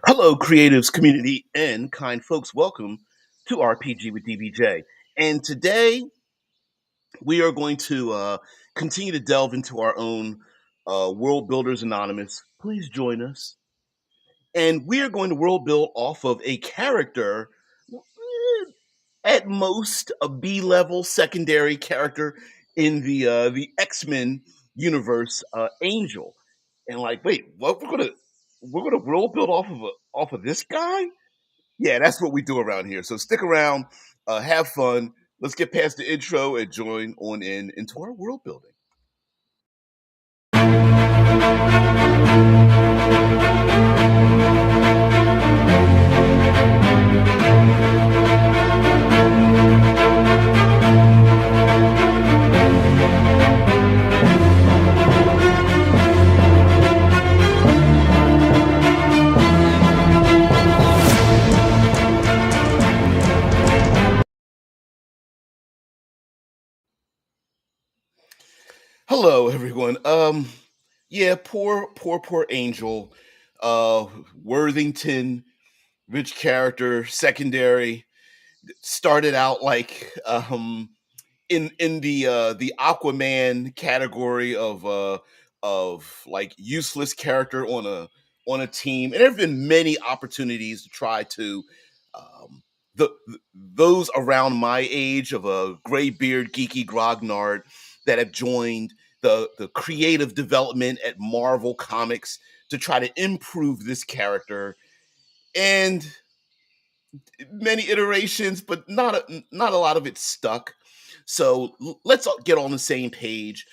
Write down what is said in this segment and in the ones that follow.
Hello, creatives, community, and kind folks. Welcome to RPG with DBJ. And today we are going to continue to delve into our own World Builders Anonymous. Please join us. And we are going to world build off of a character, at most a B level secondary character in the X Men universe, Angel. And like, wait, what? We're gonna world build off of this guy? Yeah, that's what we do around here. So stick around, have fun. Let's get past the intro and join on in into our world building. Hello, everyone. Yeah, poor Angel. Uh, Worthington, rich character, secondary. Started out like in the Aquaman category of like useless character on a team, and there have been many opportunities to try to um, those around my age of a gray beard geeky grognard that have joined the creative development at Marvel Comics to try to improve this character and many iterations, but not a lot of it stuck. So let's all get on the same page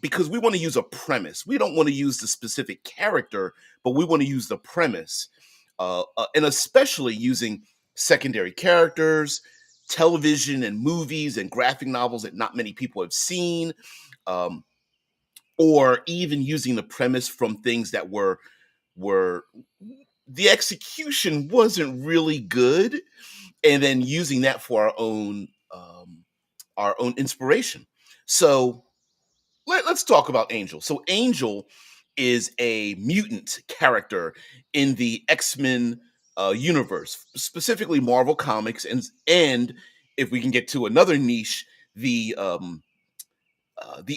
because we want to use a premise. We don't want to use the specific character, but we want to use the premise, and especially using secondary characters, television and movies and graphic novels that not many people have seen, um, or even using the premise from things that were the execution wasn't really good, and then using that for our own inspiration. So let's talk about Angel. So Angel is a mutant character in the X-Men universe, specifically Marvel Comics, and if we can get to another niche, the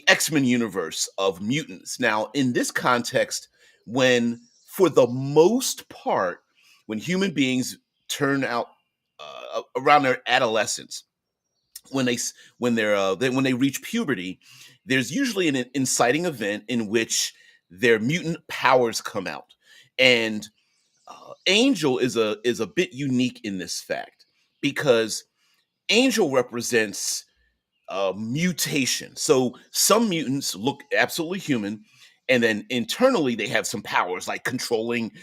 X-Men universe of mutants. Now, in this context, when for the most part, when human beings turn out around their adolescence, when when they reach puberty, there's usually an inciting event in which their mutant powers come out, and Angel is a bit unique in this fact because Angel represents mutation. So some mutants look absolutely human, and then internally they have some powers like controlling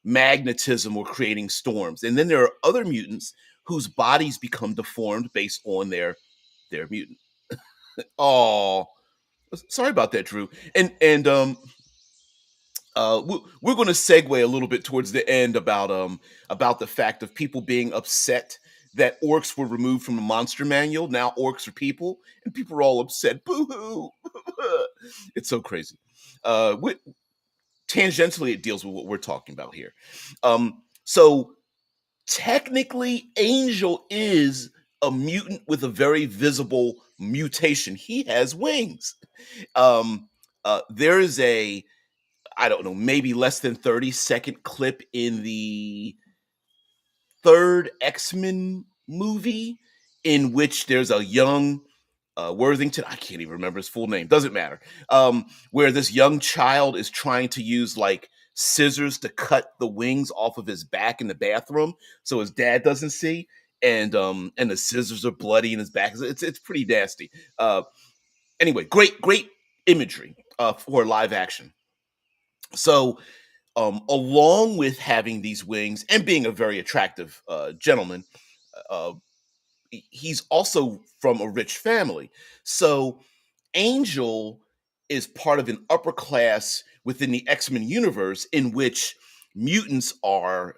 magnetism or creating storms. And then there are other mutants whose bodies become deformed based on their mutant. Oh, sorry about that, Drew. We're going to segue a little bit towards the end about the fact of people being upset that orcs were removed from the monster manual. Now orcs are people, and people are all upset. Boo hoo! It's so crazy. We, Tangentially, it deals with what we're talking about here. So technically, Angel is a mutant with a very visible mutation. He has wings. Um, there is a I don't know, maybe less than 30-second clip in the third X-Men movie in which there's a young Worthington, I can't even remember his full name, doesn't matter. Where this young child is trying to use like scissors to cut the wings off of his back in the bathroom so his dad doesn't see. And the scissors are bloody in his back. It's pretty nasty. Anyway, great imagery for live action. So along with having these wings and being a very attractive gentleman, uh, he's also from a rich family. So Angel is part of an upper class within the X-Men universe in which mutants are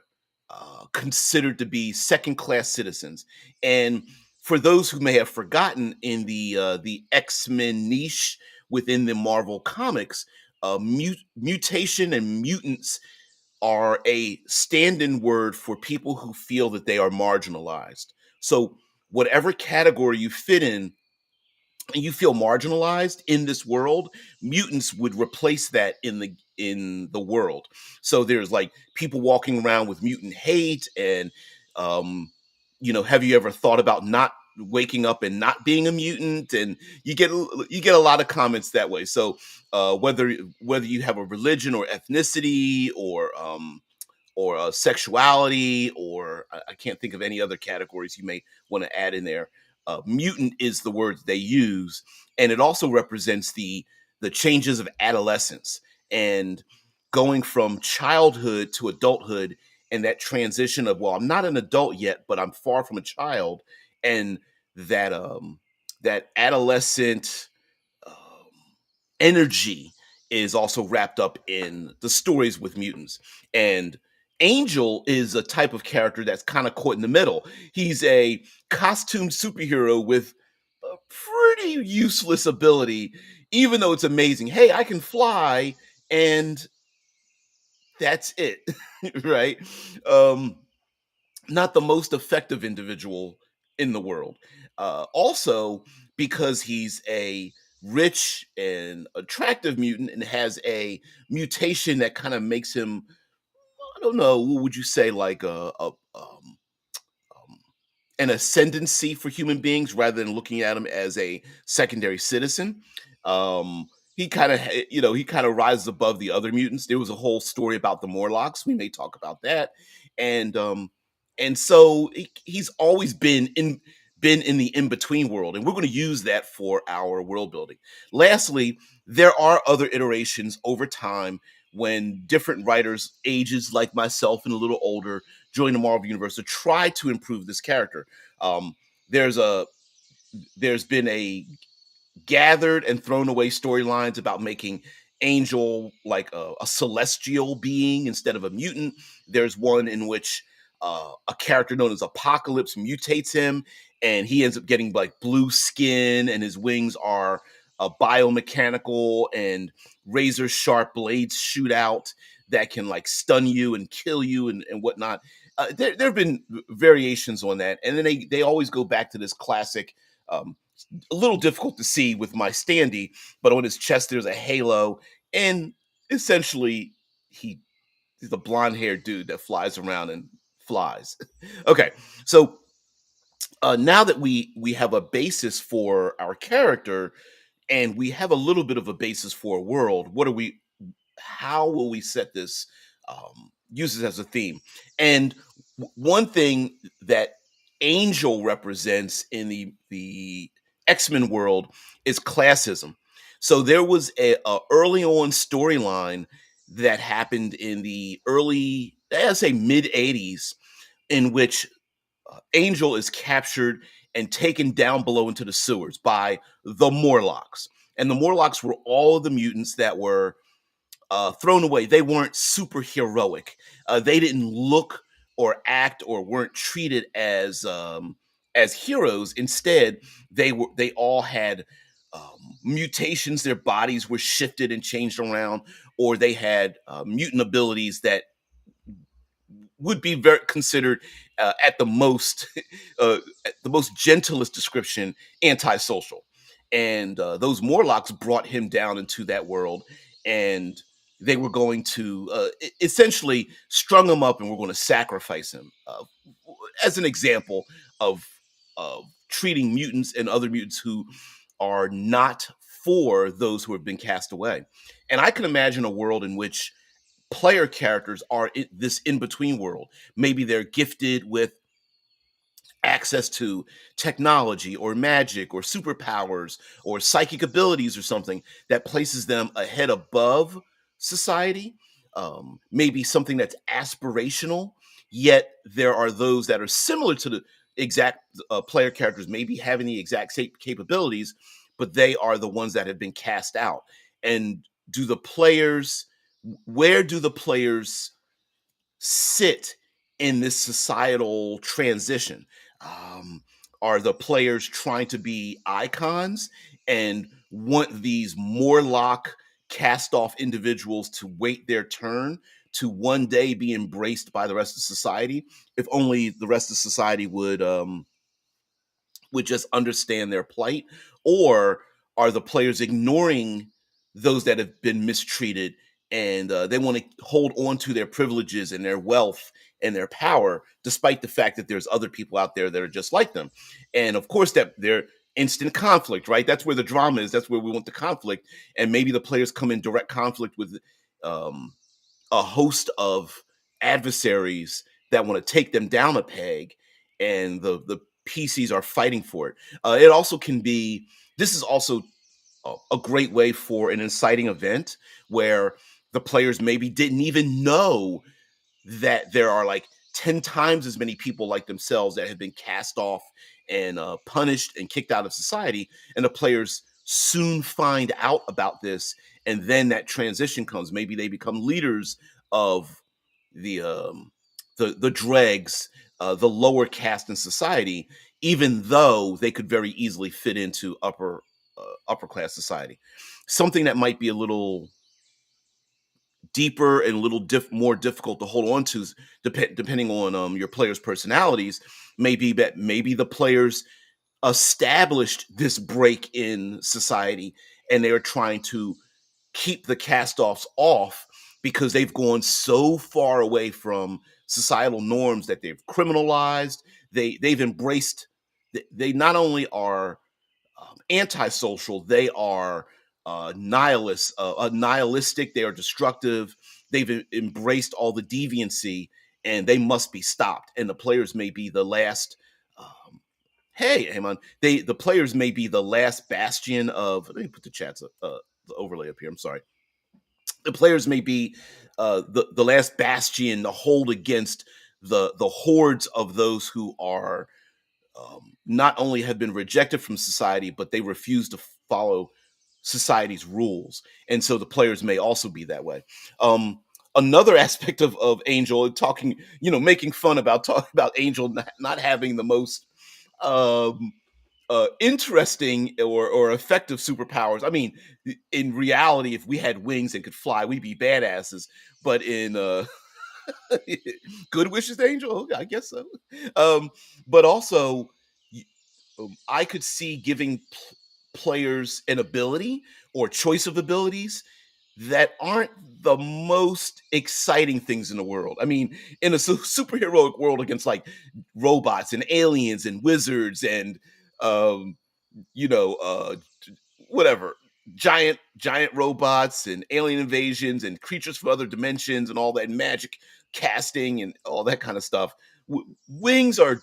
considered to be second-class citizens. And for those who may have forgotten, in the X-Men niche within the Marvel comics, mutation and mutants are a stand-in word for people who feel that they are marginalized. So whatever category you fit in and you feel marginalized in this world, mutants would replace that in the world. So there's like people walking around with mutant hate and um have you ever thought about not waking up and not being a mutant? And you get a lot of comments that way. So whether you have a religion or ethnicity or sexuality, or I can't think of any other categories you may want to add in there. Mutant is the word they use, and it also represents the changes of adolescence and going from childhood to adulthood, and that transition of, well, I'm not an adult yet, but I'm far from a child, and that adolescent um, energy is also wrapped up in the stories with mutants. And Angel is a type of character that's kind of caught in the middle. He's a costume superhero with a pretty useless ability, even though it's amazing. Hey, I can fly, and that's it, right? Um, Not the most effective individual in the world. Also, because he's a rich and attractive mutant and has a mutation that kind of makes him, I don't know, what would you say, like um, an ascendancy for human beings rather than looking at him as a secondary citizen. He kind of, he kind of rises above the other mutants. There was a whole story about the Morlocks. We may talk about that, and so he's always been in the in between world, and we're going to use that for our world building. Lastly, there are other iterations over time when different writers, ages like myself and a little older, join the Marvel universe to try to improve this character. Um, there's a there's been a gathered and thrown away storylines about making Angel like a celestial being instead of a mutant. There's one in which a character known as Apocalypse mutates him, and he ends up getting like blue skin, and his wings are biomechanical, and razor sharp blades shoot out that can like stun you and kill you and whatnot. There have been variations on that, and then they always go back to this classic. A little difficult to see with my standee, but on his chest there's a halo, and essentially he he's a blonde haired dude that flies around and flies. Okay, so now that we have a basis for our character and we have a little bit of a basis for a world, what are we? How will we set this? Use this as a theme, and one thing that Angel represents in the X-Men world is classism. So there was a early on storyline that happened in the early, I'd say mid '80s, in which Angel is captured and taken down below into the sewers by the Morlocks. And the Morlocks were all of the mutants that were thrown away. They weren't super heroic. They didn't look or act or weren't treated as heroes. Instead, they all had mutations. Their bodies were shifted and changed around, or they had mutant abilities that would be very considered at the most at the most gentlest description antisocial. And those Morlocks brought him down into that world, and they were going to essentially strung him up and were going to sacrifice him as an example of treating mutants and other mutants who are not for those who have been cast away. And I can imagine a world in which player characters are this in between world. Maybe they're gifted with access to technology or magic or superpowers or psychic abilities or something that places them ahead above society. Maybe something that's aspirational, yet there are those that are similar to the exact player characters, maybe having the exact same capabilities, but they are the ones that have been cast out. And do the players, where do the players sit in this societal transition? Um, are the players trying to be icons and want these Morlock cast off individuals to wait their turn to one day be embraced by the rest of society, if only the rest of society would just understand their plight? Or are the players ignoring those that have been mistreated, and they want to hold on to their privileges and their wealth and their power, despite the fact that there's other people out there that are just like them? And of course, that they're instant conflict, right? That's where the drama is. That's where we want the conflict. And maybe the players come in direct conflict with um, a host of adversaries that want to take them down a peg, and the PCs are fighting for it. It also can be. This is also a great way for an inciting event where the players maybe didn't even know that there are like 10 times as many people like themselves that have been cast off and punished and kicked out of society. And the players soon find out about this. And then that transition comes. Maybe they become leaders of the the dregs, the lower caste in society, even though they could very easily fit into upper class society. Something that might be a little deeper and a little more difficult to hold on to, depending on your players' personalities, maybe that maybe the players established this break in society, and they are trying to keep the cast-offs off because they've gone so far away from societal norms that they've criminalized. They've embraced. They not only are antisocial, they are nihilistic, they are destructive, they've embraced all the deviancy, and they must be stopped. And the players may be the last. Hey, Amon, the players may be the last bastion of. Let me put the chats the overlay up here. I'm sorry. The players may be the last bastion to hold against the hordes of those who are not only have been rejected from society, but they refuse to follow society's rules. And so the players may also be that way. Another aspect of Angel, talking, making fun about talking about Angel not having the most um, interesting or effective superpowers. I mean, in reality, if we had wings and could fly, we'd be badasses. But in good wishes, Angel, okay, I guess so. Um, but also, I could see giving players an ability or choice of abilities that aren't the most exciting things in the world. I mean, in a superheroic world against like robots and aliens and wizards and um, you know, whatever, giant robots and alien invasions and creatures from other dimensions and all that magic casting and all that kind of stuff. Wings are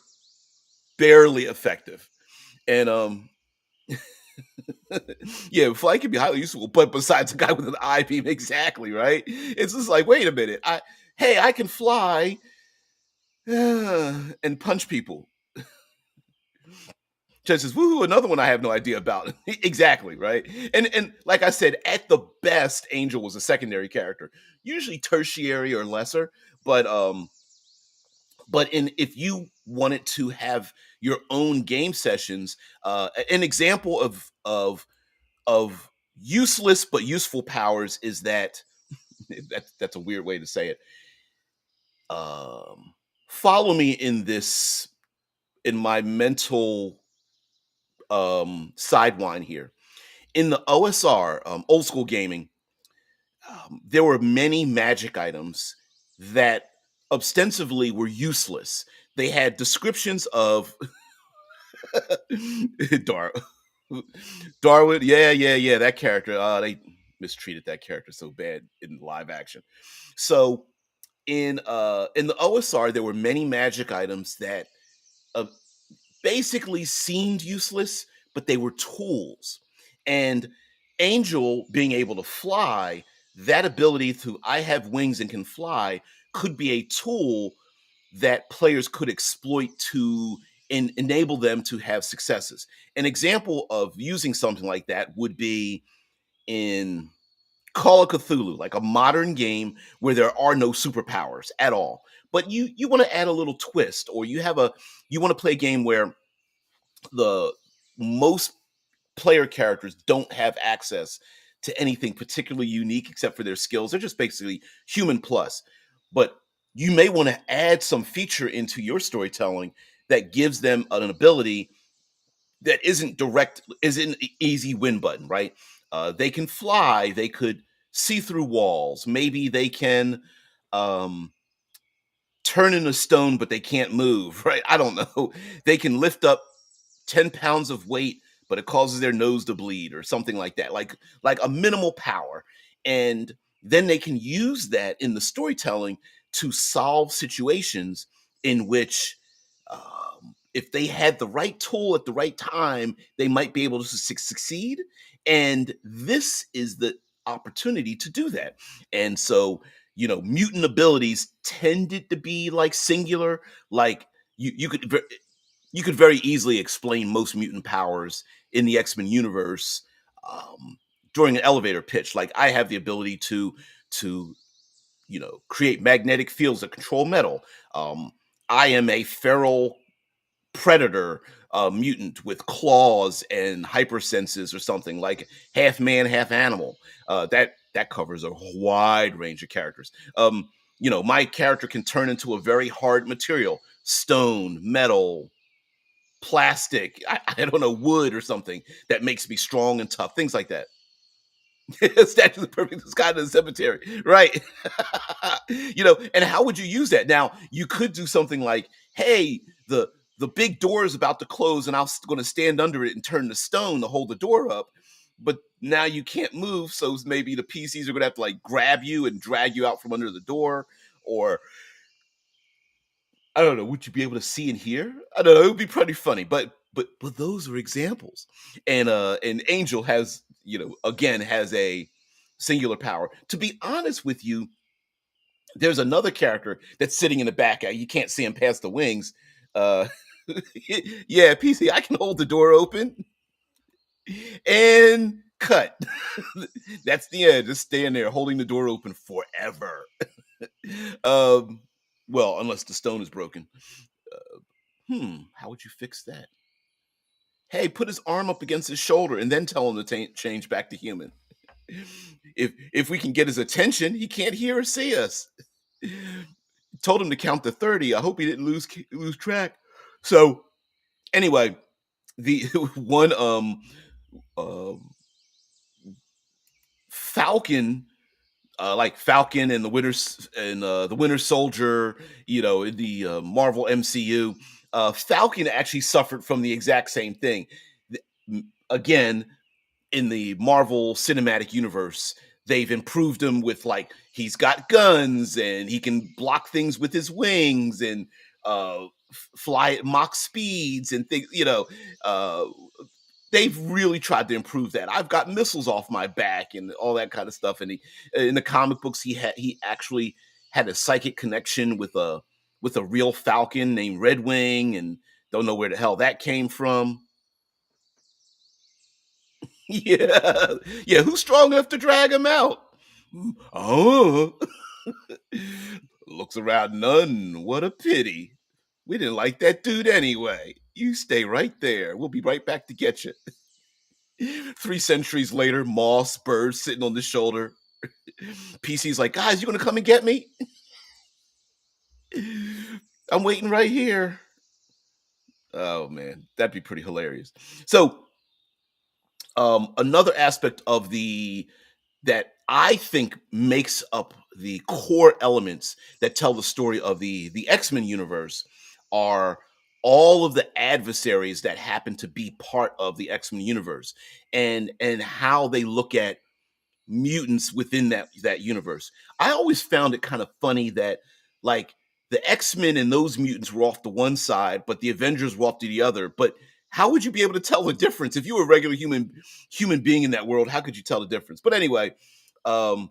barely effective, and yeah, flight can be highly useful, but besides a guy with an eye beam, exactly right. It's just like, wait a minute, I can fly and punch people. Chen says, "Woohoo! Another one I have no idea about." Exactly right, and like I said, at the best, Angel was a secondary character, usually tertiary or lesser. But in if you wanted to have your own game sessions, an example of useless but useful powers is that that's a weird way to say it. Um, Follow me in this in my mental sidewind here. In the OSR, old school gaming, there were many magic items that ostensibly were useless. They had descriptions of Dar- Darwin. Yeah, that character. They mistreated that character so bad in live action. So in the OSR, there were many magic items that uh, basically seemed useless, but they were tools. And Angel being able to fly, that ability to I have wings and can fly could be a tool that players could exploit to enable them to have successes. An example of using something like that would be in Call of Cthulhu, like a modern game where there are no superpowers at all. But you want to add a little twist, or you want to play a game where the most player characters don't have access to anything particularly unique except for their skills. They're just basically human plus. But you may want to add some feature into your storytelling that gives them an ability that isn't an easy win button, right? They can fly, they could see through walls, maybe they can um, turn into stone, but they can't move, right? I don't know. They can lift up 10 pounds of weight, but it causes their nose to bleed or something like that, like a minimal power. And then they can use that in the storytelling to solve situations in which if they had the right tool at the right time, they might be able to succeed. And this is the opportunity to do that. And so, mutant abilities tended to be like singular, like you could very easily explain most mutant powers in the X-Men universe um, during an elevator pitch. Like I have the ability to create magnetic fields that control metal. I am a feral predator mutant with claws and hypersenses or something like half man, half animal. That covers a wide range of characters. My character can turn into a very hard material, stone, metal, plastic, I don't know, wood or something that makes me strong and tough, things like that. Statue of the Perfect Sky in the Cemetery, right? And how would you use that? Now, you could do something like, hey, the big door is about to close, and I'm going to stand under it and turn the stone to hold the door up. But now you can't move, so maybe the PCs are going to have to like grab you and drag you out from under the door, or I don't know. Would you be able to see and hear? I don't know. It would be pretty funny, but those are examples. And Angel has again has a singular power. To be honest with you, there's another character that's sitting in the back. You can't see him past the wings. Uh, yeah, PC. I can hold the door open and cut. That's the end. Just staying there, holding the door open forever. um, well, unless the stone is broken. How would you fix that? Hey, put his arm up against his shoulder and then tell him to change back to human. If we can get his attention, he can't hear or see us. Told him to count to 30. I hope he didn't lose track. So anyway, the one Falcon, like Falcon and the Winter Soldier, in the Marvel MCU, Falcon actually suffered from the exact same thing. Again, in the Marvel Cinematic Universe, they've improved him with like he's got guns and he can block things with his wings and fly at Mach speeds and things. Uh, they've really tried to improve that. I've got missiles off my back and all that kind of stuff. And in the comic books, he actually had a psychic connection with a real Falcon named Red Wing, and don't know where the hell that came from. Yeah, yeah. Who's strong enough to drag him out? Oh, looks around. None. What a pity. We didn't like that dude anyway. You stay right there. We'll be right back to get you. 3 centuries later, Moss, Bird sitting on the shoulder. PC's like, guys, you gonna come and get me? I'm waiting right here. Oh man, that'd be pretty hilarious. So, another aspect of the that I think makes up the core elements that tell the story of the X-Men universe are all of the adversaries that happen to be part of the X-Men universe and how they look at mutants within that universe. I always found it kind of funny that like the X-Men and those mutants were off to one side, but the Avengers were off to the other. But how would you be able to tell the difference if you were a regular human being in that world? How could you tell the difference? But anyway, um,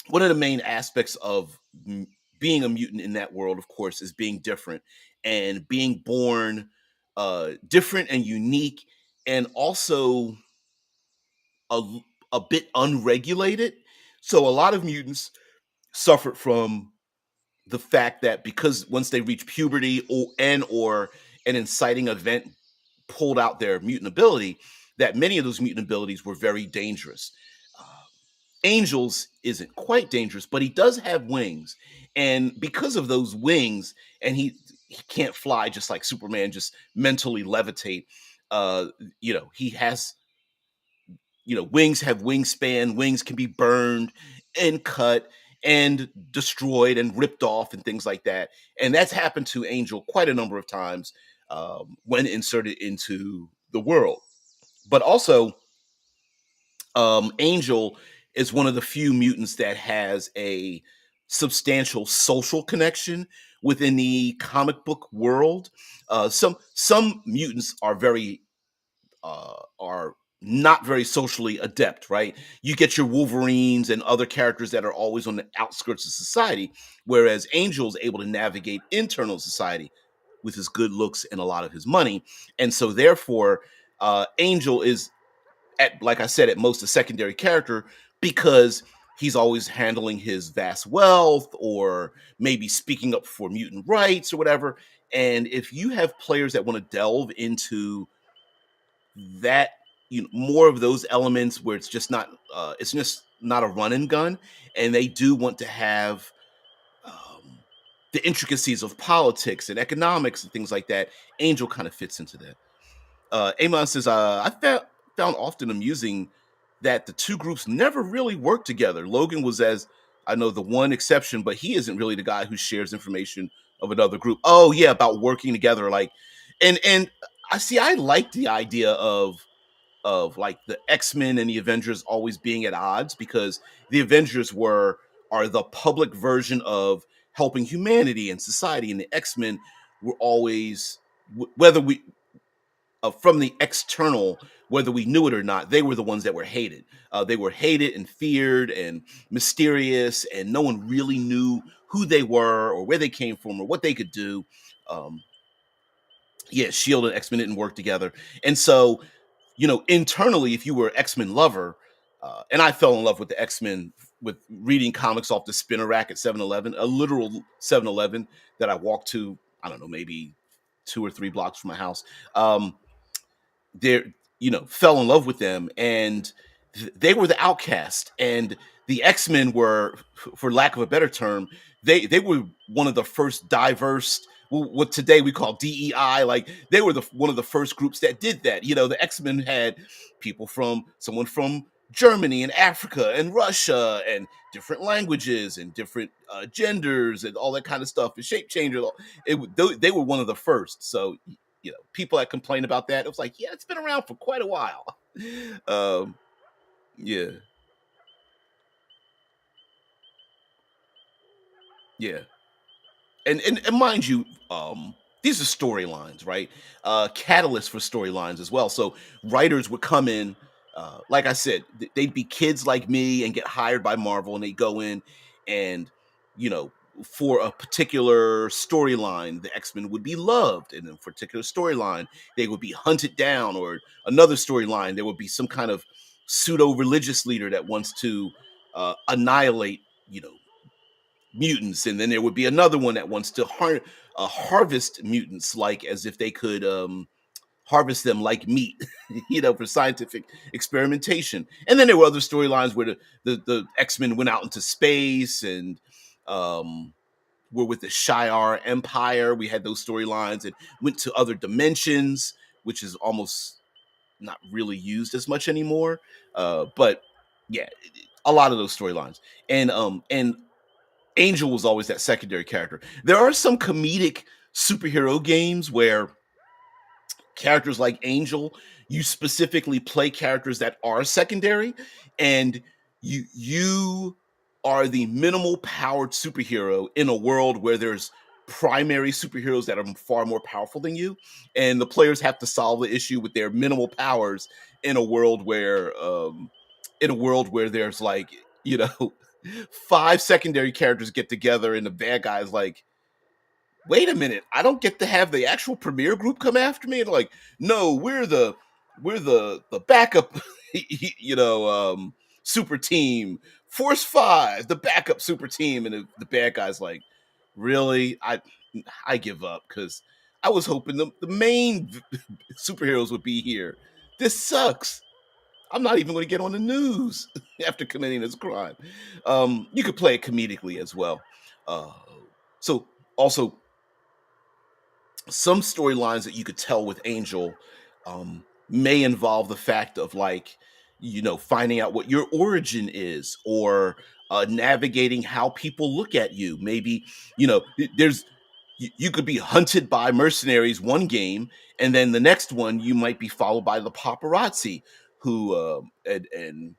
one of the main aspects of being a mutant in that world, of course, is being different and being born different and unique, and also a a bit unregulated. So a lot of mutants suffered from the fact that because once they reach puberty or an inciting event pulled out their mutant ability, that many of those mutant abilities were very dangerous. Uh, Angel's isn't quite dangerous, but he does have wings, and because of those wings, and he can't fly just like Superman, just mentally levitate. Uh, he has wings have wingspan. Wings can be burned and cut and destroyed and ripped off and things like that. And that's happened to Angel quite a number of times when inserted into the world. But also, Angel is one of the few mutants that has a substantial social connection within the comic book world. Some mutants are not very socially adept, right? You get your Wolverines and other characters that are always on the outskirts of society, whereas Angel's able to navigate internal society with his good looks and a lot of his money. And so therefore, Angel is at, like I said, at most a secondary character because he's always handling his vast wealth or maybe speaking up for mutant rights or whatever. And if you have players that want to delve into that, more of those elements where it's just not a run and gun, and they do want to have um, the intricacies of politics and economics and things like that, Angel kind of fits into that. Amon says, found often amusing that the two groups never really worked together. Logan was, as I know, the one exception, but he isn't really the guy who shares information of another group. Oh yeah, about working together, like, and I like the idea of like the X-Men and the Avengers always being at odds, because the Avengers are the public version of helping humanity and society, and the X-Men were always, whether we from the external, whether we knew it or not, they were the ones that were hated. They were hated and feared and mysterious, and no one really knew who they were or where they came from or what they could do. Um, yeah, Shield and X Men didn't work together, and so internally, if you were an X-Men lover, and I fell in love with the X-Men with reading comics off the spinner rack at 7-Eleven, a literal 7-Eleven that I walked to, I don't know, maybe 2 or 3 blocks from my house. They fell in love with them, and they were the outcast, and the X-Men were, for lack of a better term, they were one of the first diverse, what today we call DEI. Like, they were one of the first groups that did that. The X-Men had someone from Germany and Africa and Russia and different languages and different genders and all that kind of stuff, and shape changer. They were one of the first. So people that complain about that, it was like, yeah, it's been around for quite a while. um yeah, yeah. And mind you, these are storylines, right? Catalysts for storylines as well. So writers would come in, like I said, they'd be kids like me and get hired by Marvel, and they go in and, you know, for a particular storyline, the X-Men would be loved, and in a particular storyline, they would be hunted down, or another storyline, there would be some kind of pseudo religious leader that wants to annihilate, mutants, and then there would be another one that wants to harvest mutants, like as if they could harvest them like meat, for scientific experimentation. And then there were other storylines where the X-Men went out into space and um, were with the Shi'ar Empire. We had those storylines and went to other dimensions, which is almost not really used as much anymore. But yeah, a lot of those storylines. And Angel was always that secondary character. There are some comedic superhero games where characters like Angel, you specifically play characters that are secondary, and you are the minimal powered superhero in a world where there's primary superheroes that are far more powerful than you, and the players have to solve the issue with their minimal powers in a world where there's like, you know 5 secondary characters get together, and the bad guy's like, wait a minute, I don't get to have the actual premier group come after me. And like, no, we're the backup, super team, Force 5, the backup super team. And the bad guy's like, really? I give up, because I was hoping the main superheroes would be here This sucks. I'm not even going to get on the news after committing this crime. You could play it comedically as well. Uh, so also some storylines that you could tell with Angel may involve the fact of like, finding out what your origin is, or navigating how people look at you. Maybe, there's you could be hunted by mercenaries one game, and then the next one you might be followed by the paparazzi who and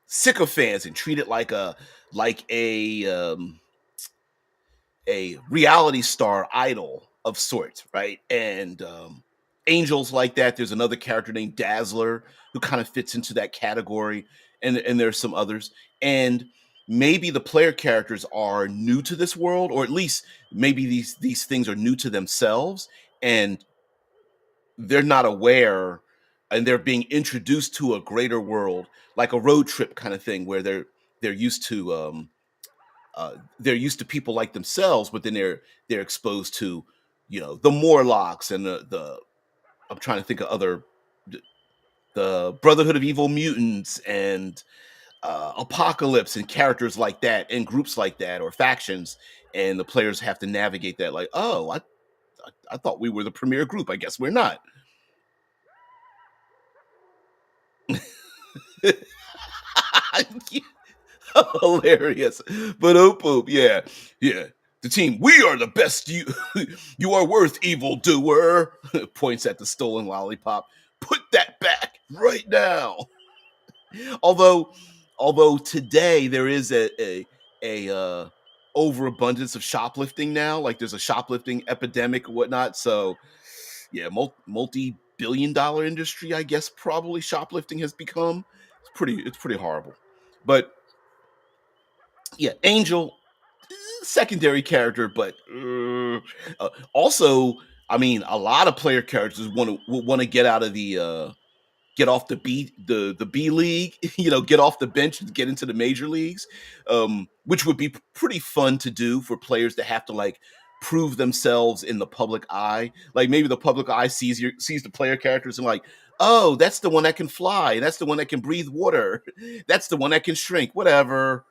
sycophants and treat it like a reality star idol of sorts, right? And angels like that. There's another character named Dazzler who kind of fits into that category, and there's some others. And maybe the player characters are new to this world, or at least maybe these things are new to themselves, and they're not aware, and they're being introduced to a greater world, like a road trip kind of thing, where they're used to they're used to people like themselves, but then they're exposed to, the Morlocks and the I'm trying to think of other the Brotherhood of Evil Mutants and Apocalypse and characters like that and groups like that or factions, and the players have to navigate that. Like, oh, I thought we were the premier group. I guess we're not. Hilarious. But oh poop, yeah. Yeah. The team, we are the best. You are worth, evil doer. Points at the stolen lollipop. Put that back right now. Although although today there is a overabundance of shoplifting now. Like there's a shoplifting epidemic or whatnot. So yeah, multi-billion-dollar industry, I guess probably shoplifting has become. It's pretty horrible. But yeah, Angel, secondary character, but also, I mean, a lot of player characters want to get out of the get off the B league, get off the bench and get into the major leagues, which would be pretty fun to do for players that have to like prove themselves in the public eye. Like maybe the public eye sees the player characters and like, oh, that's the one that can fly, that's the one that can breathe water, that's the one that can shrink, whatever.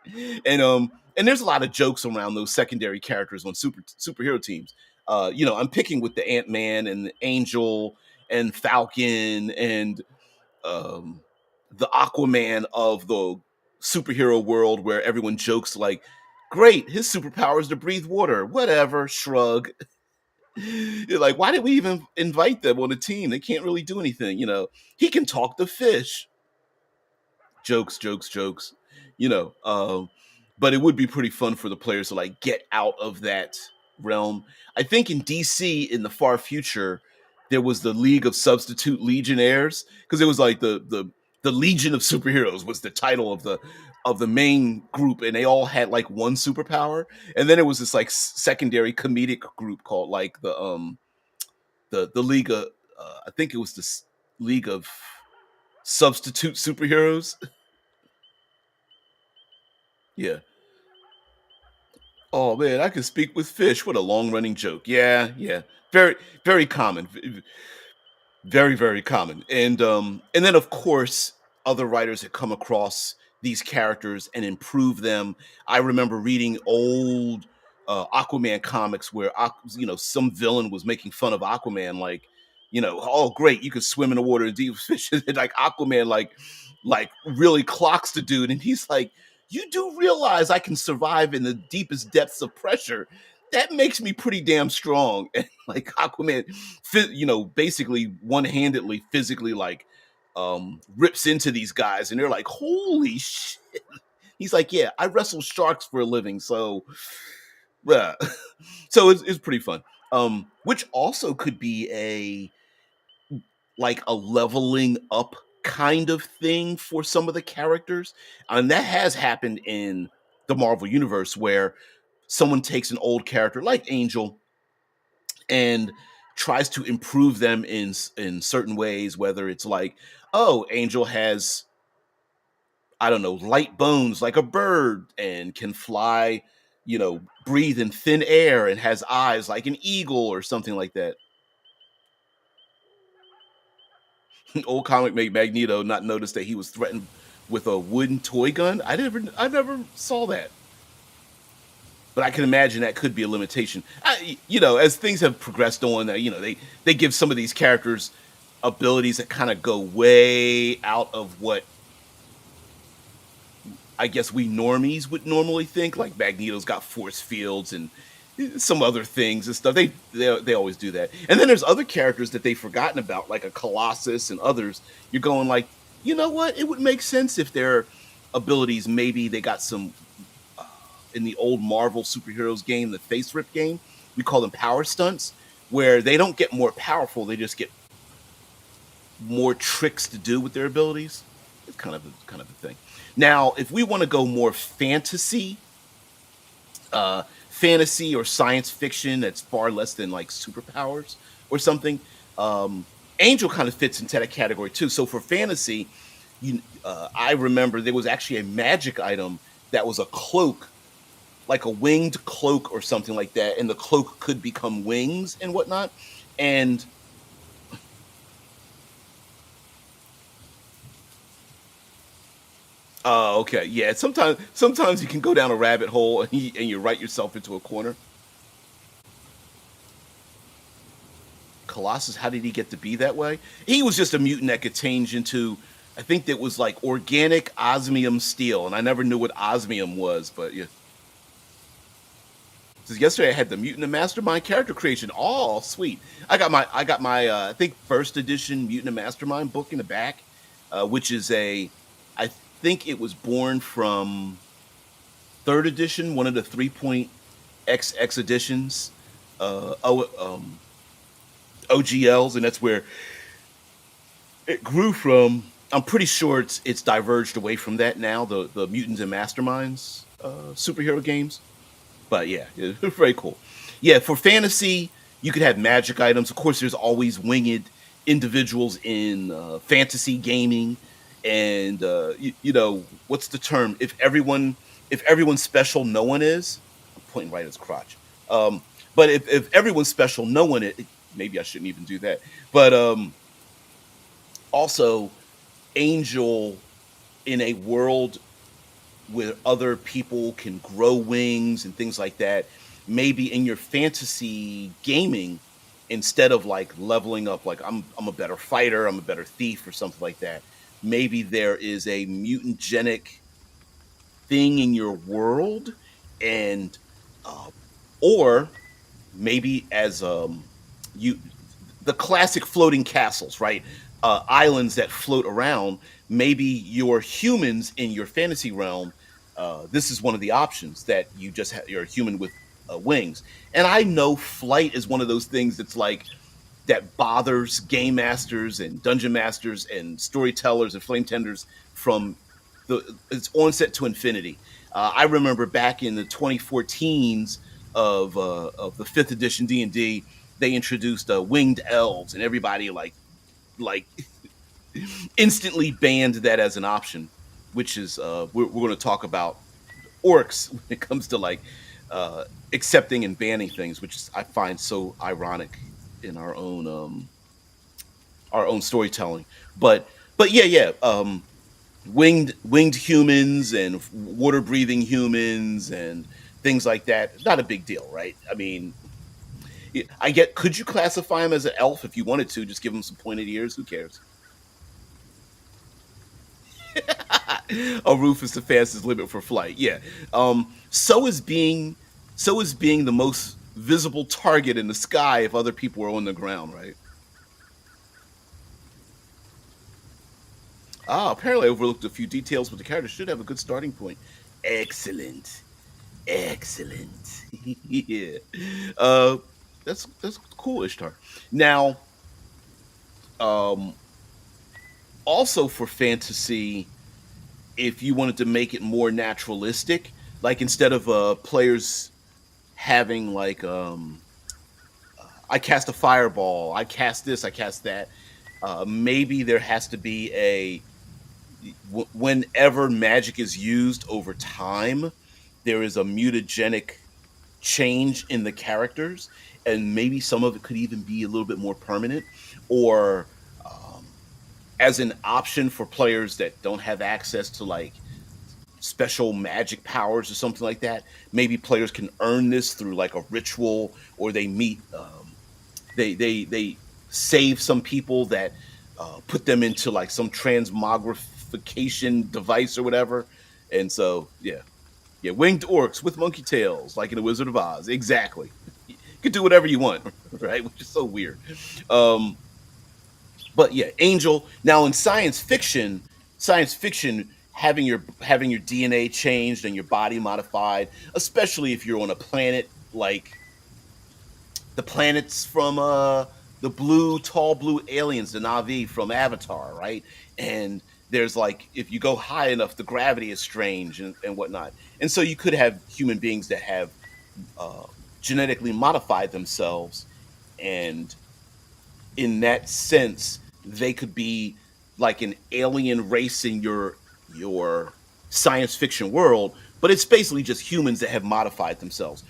And there's a lot of jokes around those secondary characters on superhero teams. I'm picking with the Ant-Man and the Angel and Falcon and um the Aquaman of the superhero world, where everyone jokes like, great, his superpower is to breathe water, whatever, shrug. You're like, why did we even invite them on the team? They can't really do anything. He can talk to fish. Jokes, jokes, jokes. You know, um, but it would be pretty fun for the players to like get out of that realm. I think in DC in the far future, there was the League of Substitute Legionnaires, because it was like the Legion of Superheroes was the title of the main group, and they all had like one superpower. And then it was this like secondary comedic group called like the League of I think it was the League of Substitute Superheroes. Yeah. Oh man, I can speak with fish. What a long running joke. Yeah, yeah. Very, very common. Very, very common. And then of course other writers have come across these characters and improve them. I remember reading old Aquaman comics where some villain was making fun of Aquaman, like, oh great, you can swim in the water and deep with fish. And like Aquaman like really clocks the dude, and he's like, you do realize I can survive in the deepest depths of pressure. That makes me pretty damn strong. And like Aquaman, basically one-handedly, physically, like, rips into these guys, and they're like, "Holy shit!" He's like, "Yeah, I wrestle sharks for a living, so, yeah." So it's pretty fun. Which also could be a leveling up kind of thing for some of the characters, and that has happened in the Marvel universe, where someone takes an old character like Angel and tries to improve them in certain ways, whether it's like, oh, Angel has, I don't know, light bones like a bird and can fly, breathe in thin air and has eyes like an eagle or something like that. Old comic made Magneto not notice that he was threatened with a wooden toy gun. I never saw that, but I can imagine that could be a limitation. As things have progressed on, they give some of these characters abilities that kind of go way out of what I guess we normies would normally think. Like Magneto's got force fields and some other things and stuff. They always do that. And then there's other characters that they've forgotten about, like a Colossus and others. You're going like, you know what? It would make sense if their abilities maybe they got some uh, in the old Marvel superheroes game, the Face Rip game. We call them power stunts, where they don't get more powerful; they just get more tricks to do with their abilities. It's kind of a thing. Now, if we want to go more fantasy or science fiction that's far less than like superpowers or something, um, Angel kind of fits into that category too. So for fantasy, I remember there was actually a magic item that was a cloak, like a winged cloak or something like that, and the cloak could become wings and whatnot. And okay, yeah. Sometimes you can go down a rabbit hole and you write yourself into a corner. Colossus, how did he get to be that way? He was just a mutant that could change into, I think that was like organic osmium steel, and I never knew what osmium was, but yeah. So yesterday I had the Mutant and Mastermind character creation. Oh, sweet! I got my I think first edition Mutant and Mastermind book in the back, which is I think it was born from third edition, one of the 3.XX editions, OGLs, and that's where it grew from. I'm pretty sure it's diverged away from that now. The Mutants and Masterminds superhero games, but yeah, it's very cool. Yeah, for fantasy, you could have magic items. Of course, there's always winged individuals in fantasy gaming, and what's the term? If everyone's special, no one is. I'm pointing right at his crotch. But if everyone's special, no one is. Maybe I shouldn't even do that. But also, Angel in a world where other people can grow wings and things like that. Maybe in your fantasy gaming, instead of like leveling up, like I'm a better fighter, I'm a better thief, or something like that. Maybe there is a mutagenic thing in your world, and uh, or maybe as you the classic floating castles, right? Islands that float around. Maybe your humans in your fantasy realm. This is one of the options that you're a human with wings. And I know flight is one of those things that's like that bothers game masters and dungeon masters and storytellers and flame tenders from its onset to infinity. I remember back in the 2014s of the fifth edition D&D, they introduced winged elves, and everybody like instantly banned that as an option, which is we're going to talk about orcs when it comes to like uh, accepting and banning things, which is I find so ironic in our own storytelling. But yeah. Winged humans and water breathing humans and things like that. Not a big deal, right? I mean, I get. Could you classify him as an elf if you wanted to? Just give him some pointed ears. Who cares? A roof is the fastest limit for flight. Yeah. So is being the most visible target in the sky if other people are on the ground, right? Apparently I overlooked a few details, but the character should have a good starting point. Excellent. Excellent. Yeah. Uh that's cool, Ishtar. Now, um also for fantasy, if you wanted to make it more naturalistic, like instead of players having like I cast a fireball, I cast this, I cast that, maybe there has to be whenever magic is used over time, there is a mutagenic change in the characters, and maybe some of it could even be a little bit more permanent, or as an option for players that don't have access to like special magic powers or something like that. Maybe players can earn this through like a ritual, or they meet they save some people that put them into like some transmogrification device or whatever. And so yeah, winged orcs with monkey tails, like in the Wizard of Oz. Exactly. You can do whatever you want, right? Which is so weird. Um, but yeah, angel. Now in science fiction, having your DNA changed and your body modified, especially if you're on a planet like the planets from the blue tall blue aliens, the Navi from Avatar, right? And there's like if you go high enough, the gravity is strange and whatnot. And so you could have human beings that have uh, genetically modified themselves, and in that sense, they could be like an alien race in your science fiction world, but it's basically just humans that have modified themselves.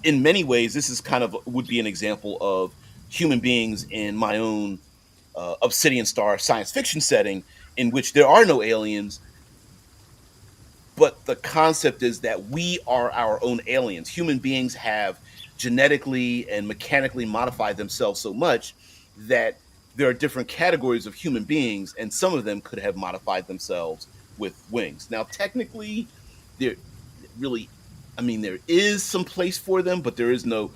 In many ways, this is kind of would be an example of human beings in my own Obsidian Star science fiction setting, in which there are no aliens, but the concept is that we are our own aliens. Human beings have genetically and mechanically modified themselves so much that there are different categories of human beings, and some of them could have modified themselves with wings. Now, technically, there really, I mean, there is some place for them, but there is no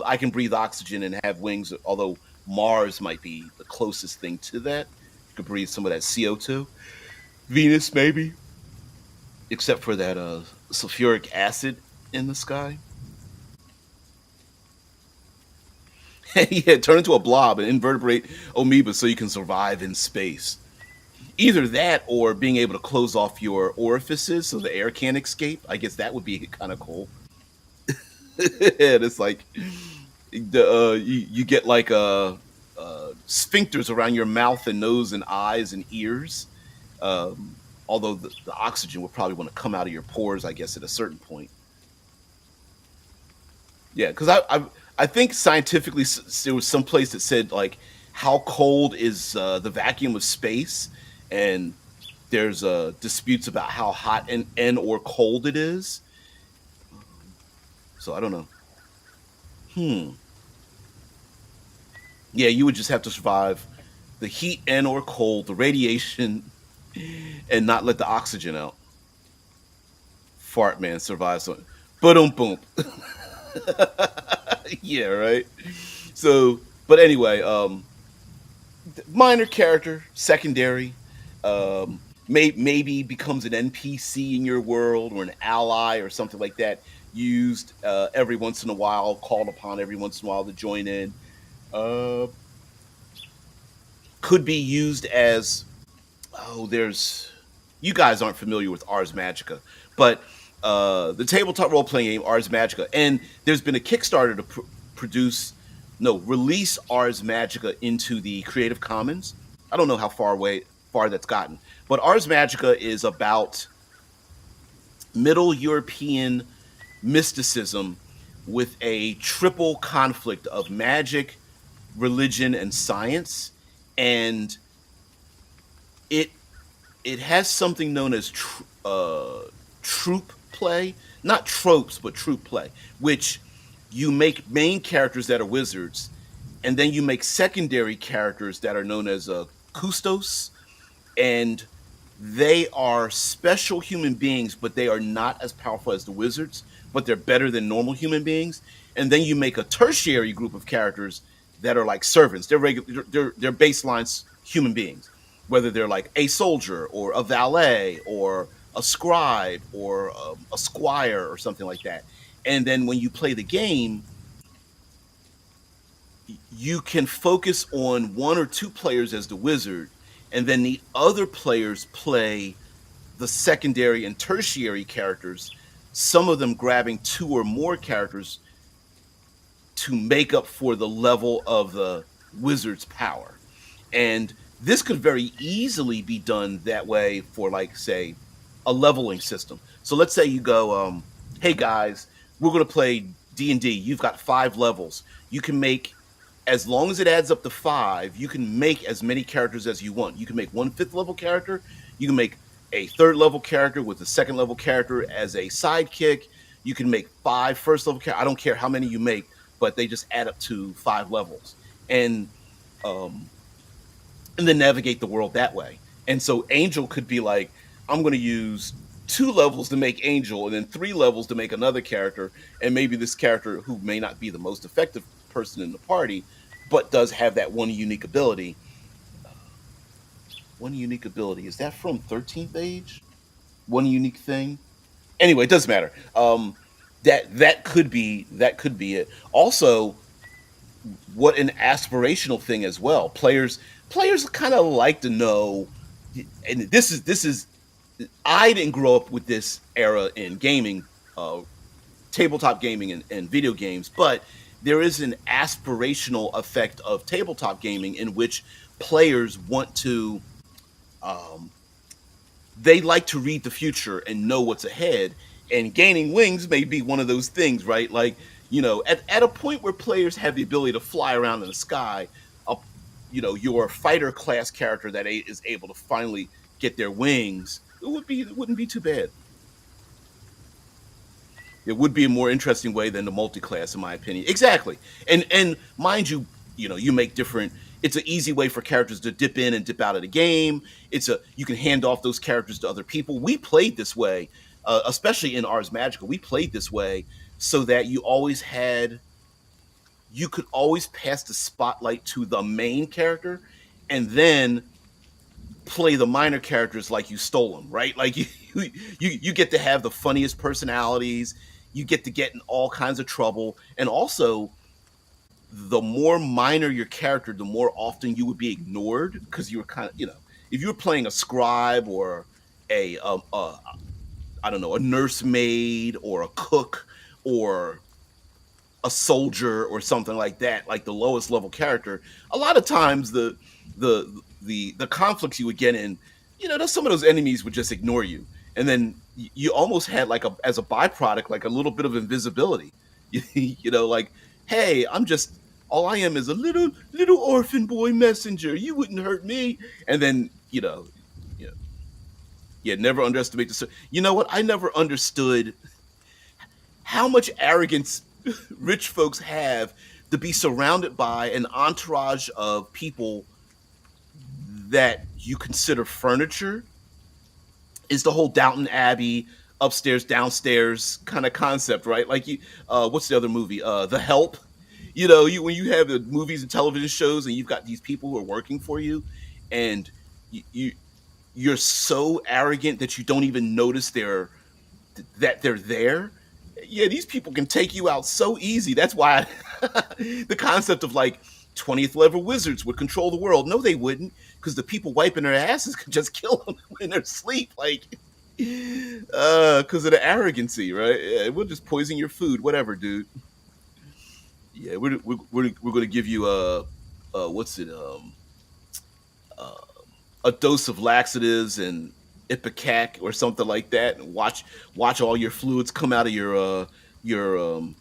I can breathe oxygen and have wings. Although Mars might be the closest thing to that. You could breathe some of that CO2. Venus, maybe, except for that sulfuric acid in the sky. Yeah, turn into a blob and invertebrate amoeba so you can survive in space. Either that or being able to close off your orifices so the air can't escape. I guess that would be kind of cool. And it's like you get like sphincters around your mouth and nose and eyes and ears. Although the oxygen will probably want to come out of your pores, I guess, at a certain point. Yeah, because I think scientifically there was some place that said like how cold is the vacuum of space, and there's disputes about how hot and or cold it is. So I don't know. Hmm. Yeah, you would just have to survive the heat and or cold, the radiation, and not let the oxygen out. Fart man survives. So, boom, boom. Yeah, right. So, but anyway, minor character, secondary, maybe becomes an NPC in your world or an ally or something like that. Used every once in a while, called upon every once in a while to join in. Uh, could be used as there's you guys aren't familiar with Ars Magica, but the tabletop role playing game Ars Magica, and there's been a Kickstarter to produce, no, release Ars Magica into the Creative Commons. I don't know how far that's gotten, but Ars Magica is about Middle European mysticism with a triple conflict of magic, religion, and science, and it it has something known as troop play, not tropes, but troop play, which you make main characters that are wizards, and then you make secondary characters that are known as custos, and they are special human beings, but they are not as powerful as the wizards, but they're better than normal human beings. And then you make a tertiary group of characters that are like servants. They're baseline human beings, whether they're like a soldier or a valet or a scribe or a squire or something like that. And then when you play the game, you can focus on one or two players as the wizard, and then the other players play the secondary and tertiary characters, some of them grabbing two or more characters to make up for the level of the wizard's power. And this could very easily be done that way for, like, say, a leveling system. So let's say you go, hey guys, we're going to play D&D. You've got 5 levels. You can make as long as it adds up to 5, you can make as many characters as you want. You can make one fifth level character. You can make a third level character with a second level character as a sidekick. You can make 5 first level characters. I don't care how many you make, but they just add up to 5 levels. And um, and then navigate the world that way. And so Angel could be like, I'm going to use 2 levels to make Angel and then 3 levels to make another character. And maybe this character who may not be the most effective person in the party, but does have that one unique ability. One unique ability. Is that from 13th Age? One unique thing? Anyway, it doesn't matter. That could be it. Also, what an aspirational thing as well. Players kind of like to know, and this is I didn't grow up with this era in gaming, uh, tabletop gaming and video games, but there is an aspirational effect of tabletop gaming in which players want to um, they like to read the future and know what's ahead. And gaining wings may be one of those things, right? Like, at a point where players have the ability to fly around in the sky, up, your fighter class character that is able to finally get their wings, it wouldn't be too bad. It would be a more interesting way than the multi-class, in my opinion. Exactly. And mind you, you make different. It's an easy way for characters to dip in and dip out of the game. You can hand off those characters to other people. We played this way, especially in Ars Magica. We played this way so that you could always pass the spotlight to the main character, and then play the minor characters like you stole them, right? Like you get to have the funniest personalities. You get in all kinds of trouble, and also the more minor your character, the more often you would be ignored because you were kind of, if you were playing a scribe or a I don't know, a nursemaid or a cook or a soldier or something like that, like the lowest level character, a lot of times the conflicts you would get in, some of those enemies would just ignore you, and then you almost had like as a byproduct like a little bit of invisibility. Like, hey, I'm just all I am is a little orphan boy messenger. You wouldn't hurt me, and then you know, yeah, never underestimate the. You know what? I never understood how much arrogance rich folks have to be surrounded by an entourage of people that you consider furniture. Is the whole Downton Abbey upstairs downstairs kind of concept, right? Like what's the other movie? The Help. You when you have the movies and television shows and you've got these people who are working for you, and you you're so arrogant that you don't even notice that they're there. Yeah, these people can take you out so easy. That's why the concept of like 20th level wizards would control the world. No, they wouldn't, because the people wiping their asses could just kill them in their sleep, like because of the arrogancy, right? Yeah, we'll just poison your food, whatever, dude. Yeah, we're gonna give you what's it uh, a dose of laxatives and ipecac or something like that, and watch all your fluids come out of your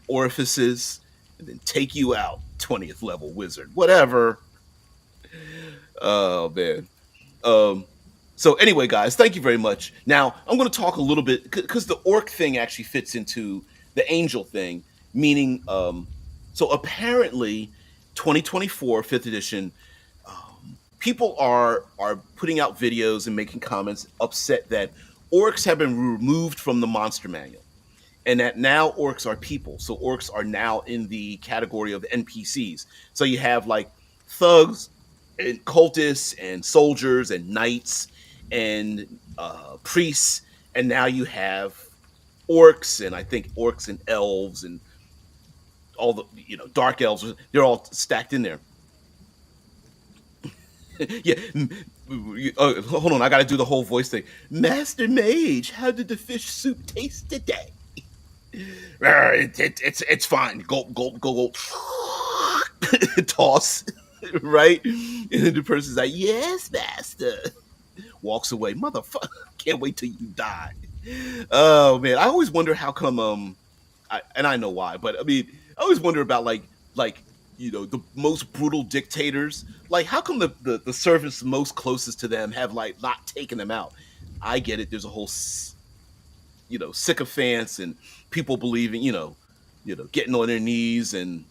orifices, and then take you out, 20th level wizard, whatever. Oh man. Um, so anyway, guys, thank you very much. Now I'm going to talk a little bit because the orc thing actually fits into the angel thing, meaning so apparently 2024 fifth edition, people are putting out videos and making comments upset that orcs have been removed from the monster manual, and that now orcs are people. So orcs are now in the category of NPCs. So you have like thugs and cultists and soldiers and knights and priests, and now you have orcs, and I think orcs and elves and all the dark elves. They're all stacked in there. Yeah. Hold on, I got to do the whole voice thing. Master Mage, how did the fish soup taste today? It's fine. Gulp, gulp, gulp, gulp. Toss, right? And then the person's like, "Yes, master." Walks away. Motherfucker, can't wait till you die. Oh man, I always wonder how come. And I know why, but I mean, I always wonder about like the most brutal dictators. Like, how come the servants most closest to them have like not taken them out? I get it. There's a whole sycophants and people believing, getting on their knees and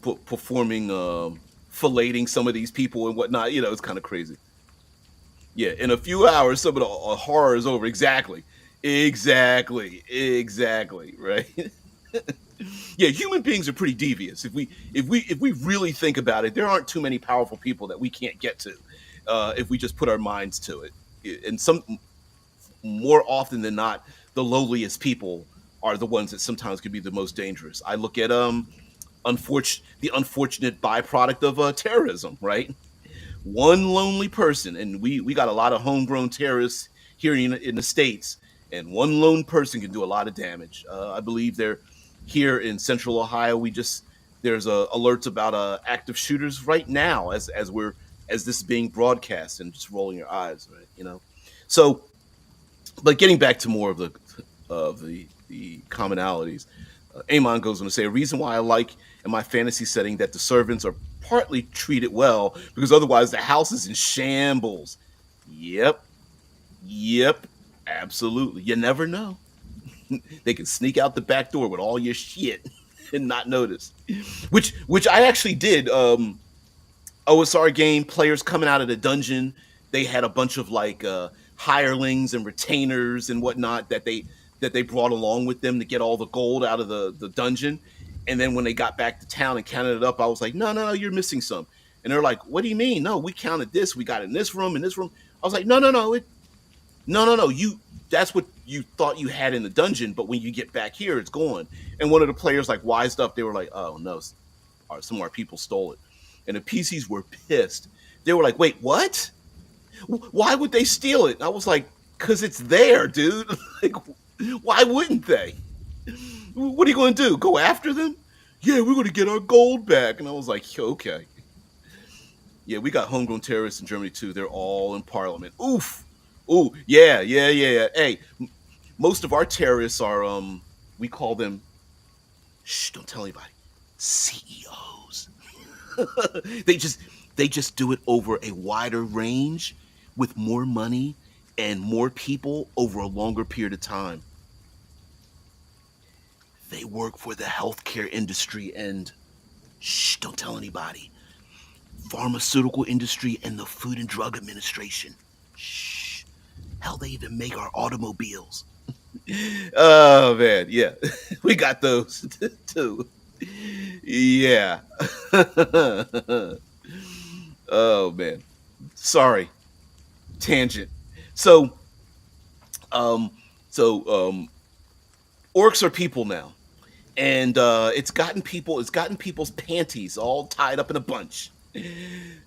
performing filleting some of these people and whatnot. It's kind of crazy. Yeah, in a few hours, some of the horror is over. Exactly, right? Yeah, human beings are pretty devious. If we really think about it, there aren't too many powerful people that we can't get to, if we just put our minds to it. And some more often than not, the lowliest people are the ones that sometimes can be the most dangerous. I look at the unfortunate byproduct of terrorism, right? One lonely person, and we got a lot of homegrown terrorists here in the states, and one lone person can do a lot of damage. I believe they're here in Central Ohio. There's alerts about active shooters right now as this is being broadcast, and just rolling your eyes, right? So, but getting back to more of the commonalities, Amon goes on to say a reason why I like in my fantasy setting that the servants are partly treated well because otherwise the house is in shambles. Yep, yep, absolutely. You never know. They can sneak out the back door with all your shit and not notice. Which I actually did. OSR game players coming out of the dungeon. They had a bunch of like hirelings and retainers and whatnot that they brought along with them to get all the gold out of the dungeon. And then when they got back to town and counted it up, I was like, no, you're missing some. And they're like, what do you mean? No, we counted this. We got it in this room, in this room. I was like, no. That's what you thought you had in the dungeon, but when you get back here, it's gone. And one of the players like wised up. They were like, oh no, some of our people stole it. And the PCs were pissed. They were like, wait, what? Why would they steal it? And I was like, because it's there, dude. Like, why wouldn't they? What are you going to do? Go after them? Yeah, we're going to get our gold back. And I was like, okay. Yeah, we got homegrown terrorists in Germany too. They're all in parliament. Oof. Ooh, yeah. Hey, most of our terrorists are we call them, shh, don't tell anybody, CEOs. they just they just do it over a wider range with more money and more people over a longer period of time. They work for the healthcare industry and, shh, don't tell anybody, pharmaceutical industry and the Food and Drug Administration. Shh. Hell, they even make our automobiles. Oh man, yeah. We got those too. Yeah. Oh man. Sorry. Tangent. So, um so orcs are people now. And it's gotten people's panties all tied up in a bunch.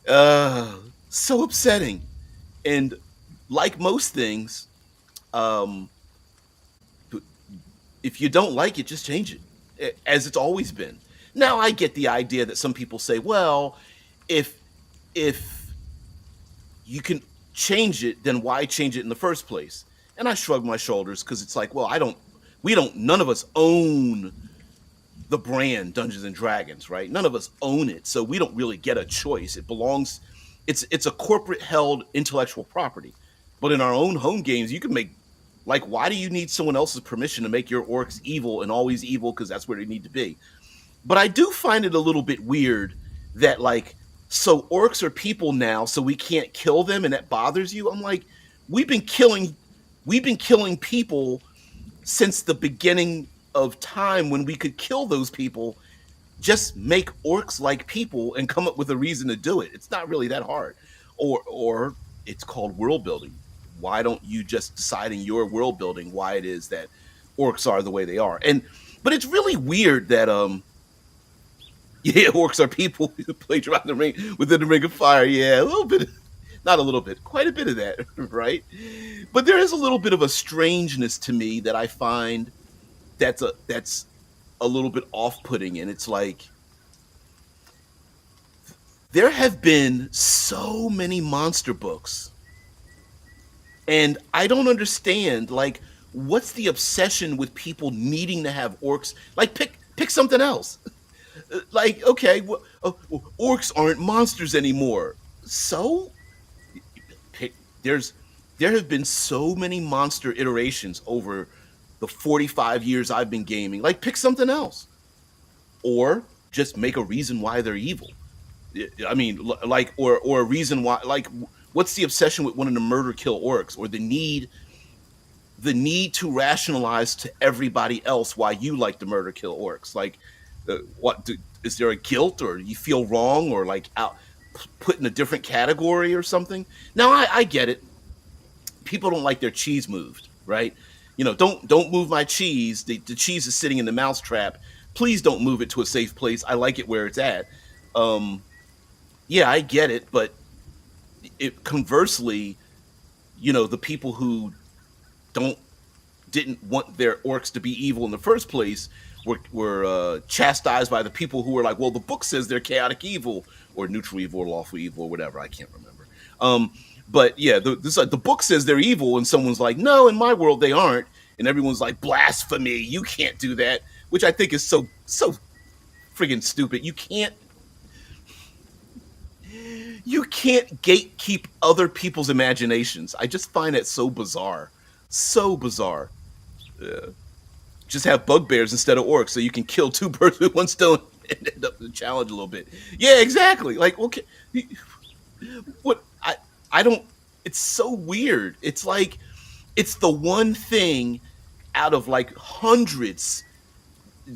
So upsetting. And like most things, um, if you don't like it, just change it, as it's always been. Now, I get the idea that some people say, well, if if you can change it, then why change it in the first place? And I shrug my shoulders because it's like, well, none of us own the brand Dungeons and Dragons, right? None of us own it, so we don't really get a choice. It's a corporate held intellectual property. But in our own home games, you can make, like, why do you need someone else's permission to make your orcs evil and always evil because that's where they need to be? But I do find it a little bit weird that, like, so orcs are people now, so we can't kill them, and that bothers you. I'm like, we've been killing we've been killing people since the beginning of time when we could kill those people. Just make orcs like people and come up with a reason to do it. It's not really that hard. Or it's called world building. Why don't you just decide in your world building why it is that orcs are the way they are? But it's really weird that yeah, orcs are people who play around the ring within the ring of fire. Yeah, a little bit, not a little bit, quite a bit of that, right? But there is a little bit of a strangeness to me that I find that's a little bit off-putting, and it's like there have been so many monster books, and I don't understand, like, what's the obsession with people needing to have orcs? Like, pick something else. Like, okay, well, orcs aren't monsters anymore. So pick there's there have been so many monster iterations over the 45 years I've been gaming. Like, pick something else, or just make a reason why they're evil. I mean, like, or a reason why. Like, what's the obsession with wanting to murder, kill orcs, or the need to rationalize to everybody else why you like to murder, kill orcs? Like, is there a guilt, or you feel wrong, or like out put in a different category or something? Now, I get it. People don't like their cheese moved, right? Don't move my cheese. The cheese is sitting in the mousetrap. Please don't move it to a safe place. I like it where it's at. Um, yeah, I get it, but conversely, the people who don't didn't want their orcs to be evil in the first place were chastised by the people who were like, well, the book says they're chaotic evil or neutral evil or lawful evil or whatever. I can't remember. Um, but yeah, the book says they're evil, and someone's like, no, in my world they aren't, and everyone's like, blasphemy, you can't do that, which I think is so friggin' stupid. You can't gatekeep other people's imaginations. I just find it so bizarre, so bizarre. Yeah. Just have bugbears instead of orcs, so you can kill two birds with one stone and end up the challenge a little bit. Yeah, exactly. Like, okay, what I don't. It's so weird. It's like it's the one thing out of like hundreds,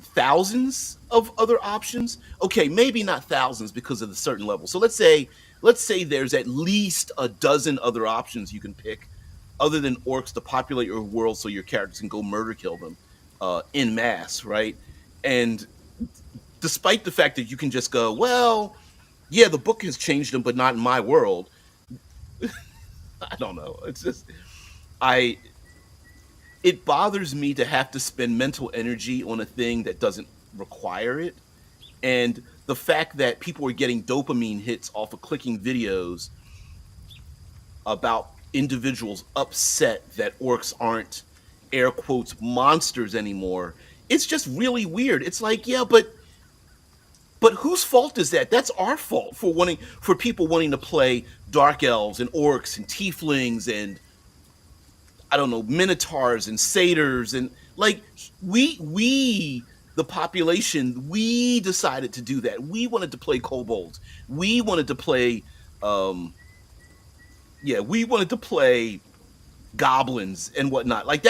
thousands of other options. Okay, maybe not thousands because of the certain level. So let's say there's at least a dozen other options you can pick other than orcs to populate your world so your characters can go murder kill them in mass, right? And despite the fact that you can just go, well, yeah, the book has changed them, but not in my world. I don't know. It's just I it bothers me to have to spend mental energy on a thing that doesn't require it. And the fact that people are getting dopamine hits off of clicking videos about individuals upset that orcs aren't air quotes monsters anymore, it's just really weird. It's like, yeah, but whose fault is that? That's our fault for people wanting to play dark elves and orcs and tieflings and I don't know, minotaurs and satyrs and like we the population, we decided to do that. We wanted to play kobolds. We wanted to play um we wanted to play goblins and whatnot. Like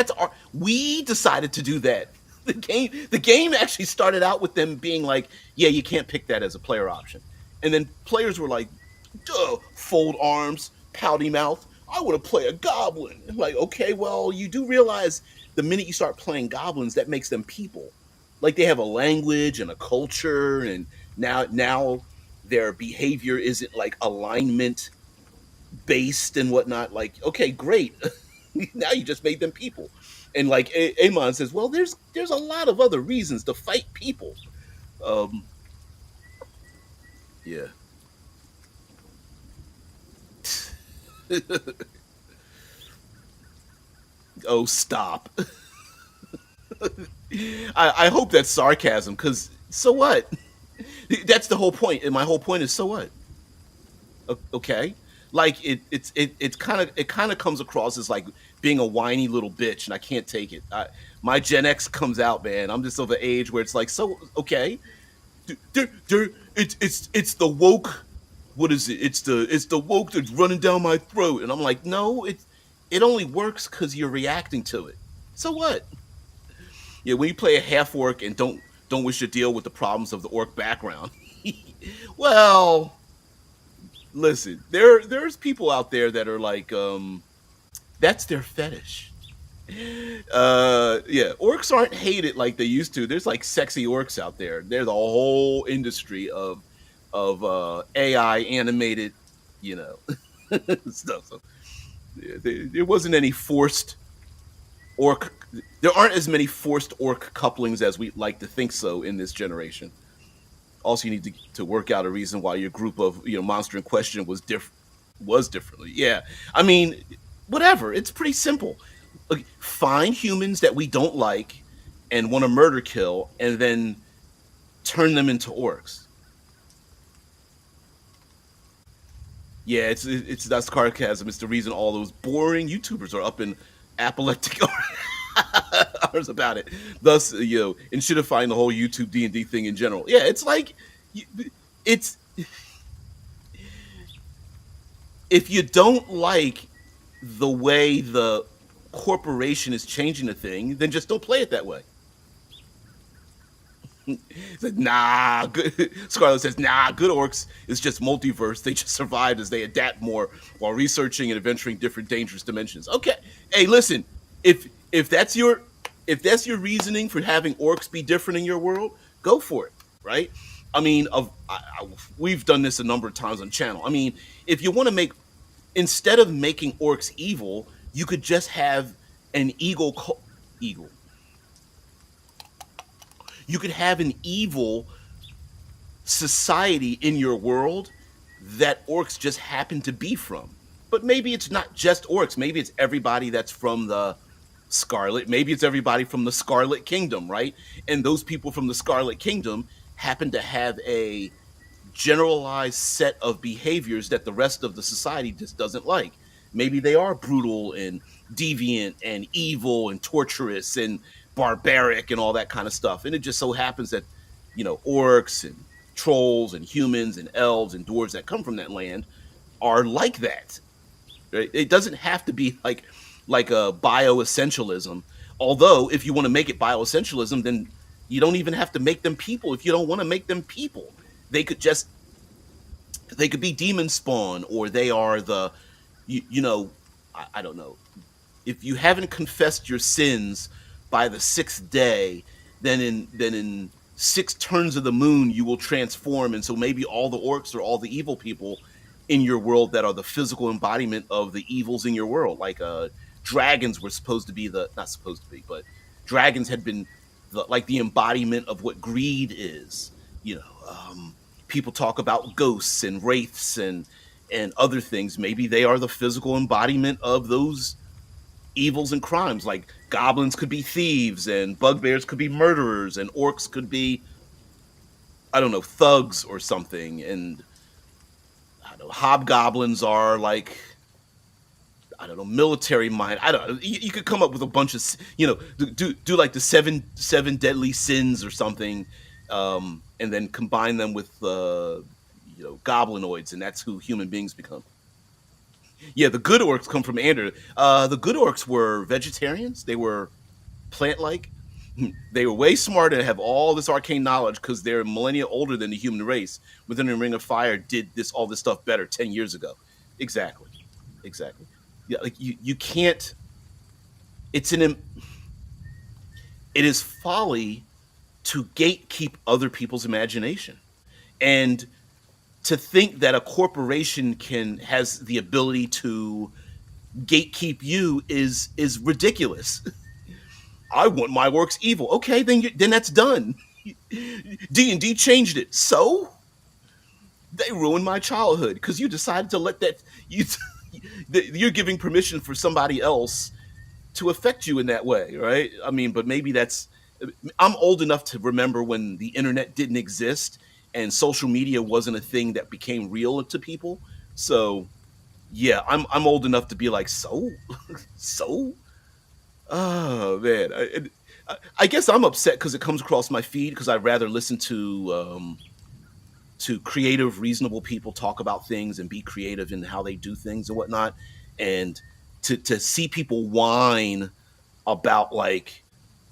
we decided to do that. The game actually started out with them being like, yeah, you can't pick that as a player option. And then players were like, duh, fold arms, pouty mouth. I want to play a goblin. I'm like, okay, well, you do realize the minute you start playing goblins, that makes them people. Like they have a language and a culture, and now their behavior isn't like alignment based and whatnot. Like, okay, great. Now you just made them people. And like Amon says, well, there's a lot of other reasons to fight people. Um, yeah. Oh, stop. I hope that's sarcasm, because so what? That's the whole point. And my whole point is, so what? Okay. Like it kind of comes across as like being a whiny little bitch, and I can't take it. My Gen X comes out, man. I'm just of an age where it's like, so okay, it's the woke. What is it? It's the woke that's running down my throat, and I'm like, no, it only works because you're reacting to it. So what? Yeah, when you play a half orc and don't wish to deal with the problems of the orc background. Well, listen, there's people out there that are like, that's their fetish. Yeah, orcs aren't hated like they used to. There's like sexy orcs out there. There's a whole industry of AI animated, you know, stuff. So yeah, there wasn't any forced orc. There aren't as many forced orc couplings as we like to think so in this generation. Also, you need to work out a reason why your group of monster in question was differently. Yeah, I mean, whatever. It's pretty simple. Like, find humans that we don't like and want to murder kill, and then turn them into orcs. Yeah, it's that's sarcasm. It's the reason all those boring YouTubers are up in apoplectic hours about it. Thus, and shittifying the whole YouTube D&D thing in general. Yeah, it's like it's if you don't like the way the corporation is changing the thing, then just don't play it that way. It's like, nah, good. Scarlet says, nah, good orcs is just multiverse. They just survive as they adapt more while researching and adventuring different dangerous dimensions. Okay. Hey, listen, if that's your reasoning for having orcs be different in your world, go for it, right? I mean, we've done this a number of times on channel. I mean, if you want to make instead of making orcs evil, you could just have an eagle. You could have an evil society in your world that orcs just happen to be from. But maybe it's not just orcs. Maybe it's everybody that's from the Scarlet. Maybe it's everybody from the Scarlet Kingdom, right? And those people from the Scarlet Kingdom happen to have a generalized set of behaviors that the rest of the society just doesn't like. Maybe they are brutal and deviant and evil and torturous and barbaric and all that kind of stuff. And it just so happens that, orcs and trolls and humans and elves and dwarves that come from that land are like that. Right? It doesn't have to be like a bioessentialism. Although, if you want to make it bioessentialism, then you don't even have to make them people. If you don't want to make them people, they could be demon spawn, or they are I don't know. If you haven't confessed your sins by the sixth day, then in six turns of the moon you will transform, and so maybe all the orcs are all the evil people in your world that are the physical embodiment of the evils in your world. Like dragons were supposed to be not supposed to be, but dragons had been the embodiment of what greed is. People talk about ghosts and wraiths and other things. Maybe they are the physical embodiment of those evils and crimes. Like goblins could be thieves, and bugbears could be murderers, and orcs could be, I don't know, thugs or something. And I don't know, hobgoblins are like, I don't know, military mind. I don't know. You could come up with a bunch of, do like the seven deadly sins or something, and then combine them with, goblinoids, and that's who human beings become. Yeah, the good orcs come from Ander. The good orcs were vegetarians. They were plant-like. They were way smarter and have all this arcane knowledge because they're millennia older than the human race. Within the Ring of Fire did all this stuff better 10 years ago. Exactly. Yeah, like you can't. It's it is folly to gatekeep other people's imagination, and to think that a corporation has the ability to gatekeep you is ridiculous. I want my works evil. Okay, then that's done. D&D changed it. So they ruined my childhood because you decided to let you're giving permission for somebody else to affect you in that way, right? I mean, but maybe I'm old enough to remember when the internet didn't exist and social media wasn't a thing that became real to people. So yeah, I'm old enough to be like, so. Oh man, I guess I'm upset because it comes across my feed because I'd rather listen to creative, reasonable people talk about things and be creative in how they do things and whatnot, and to see people whine about like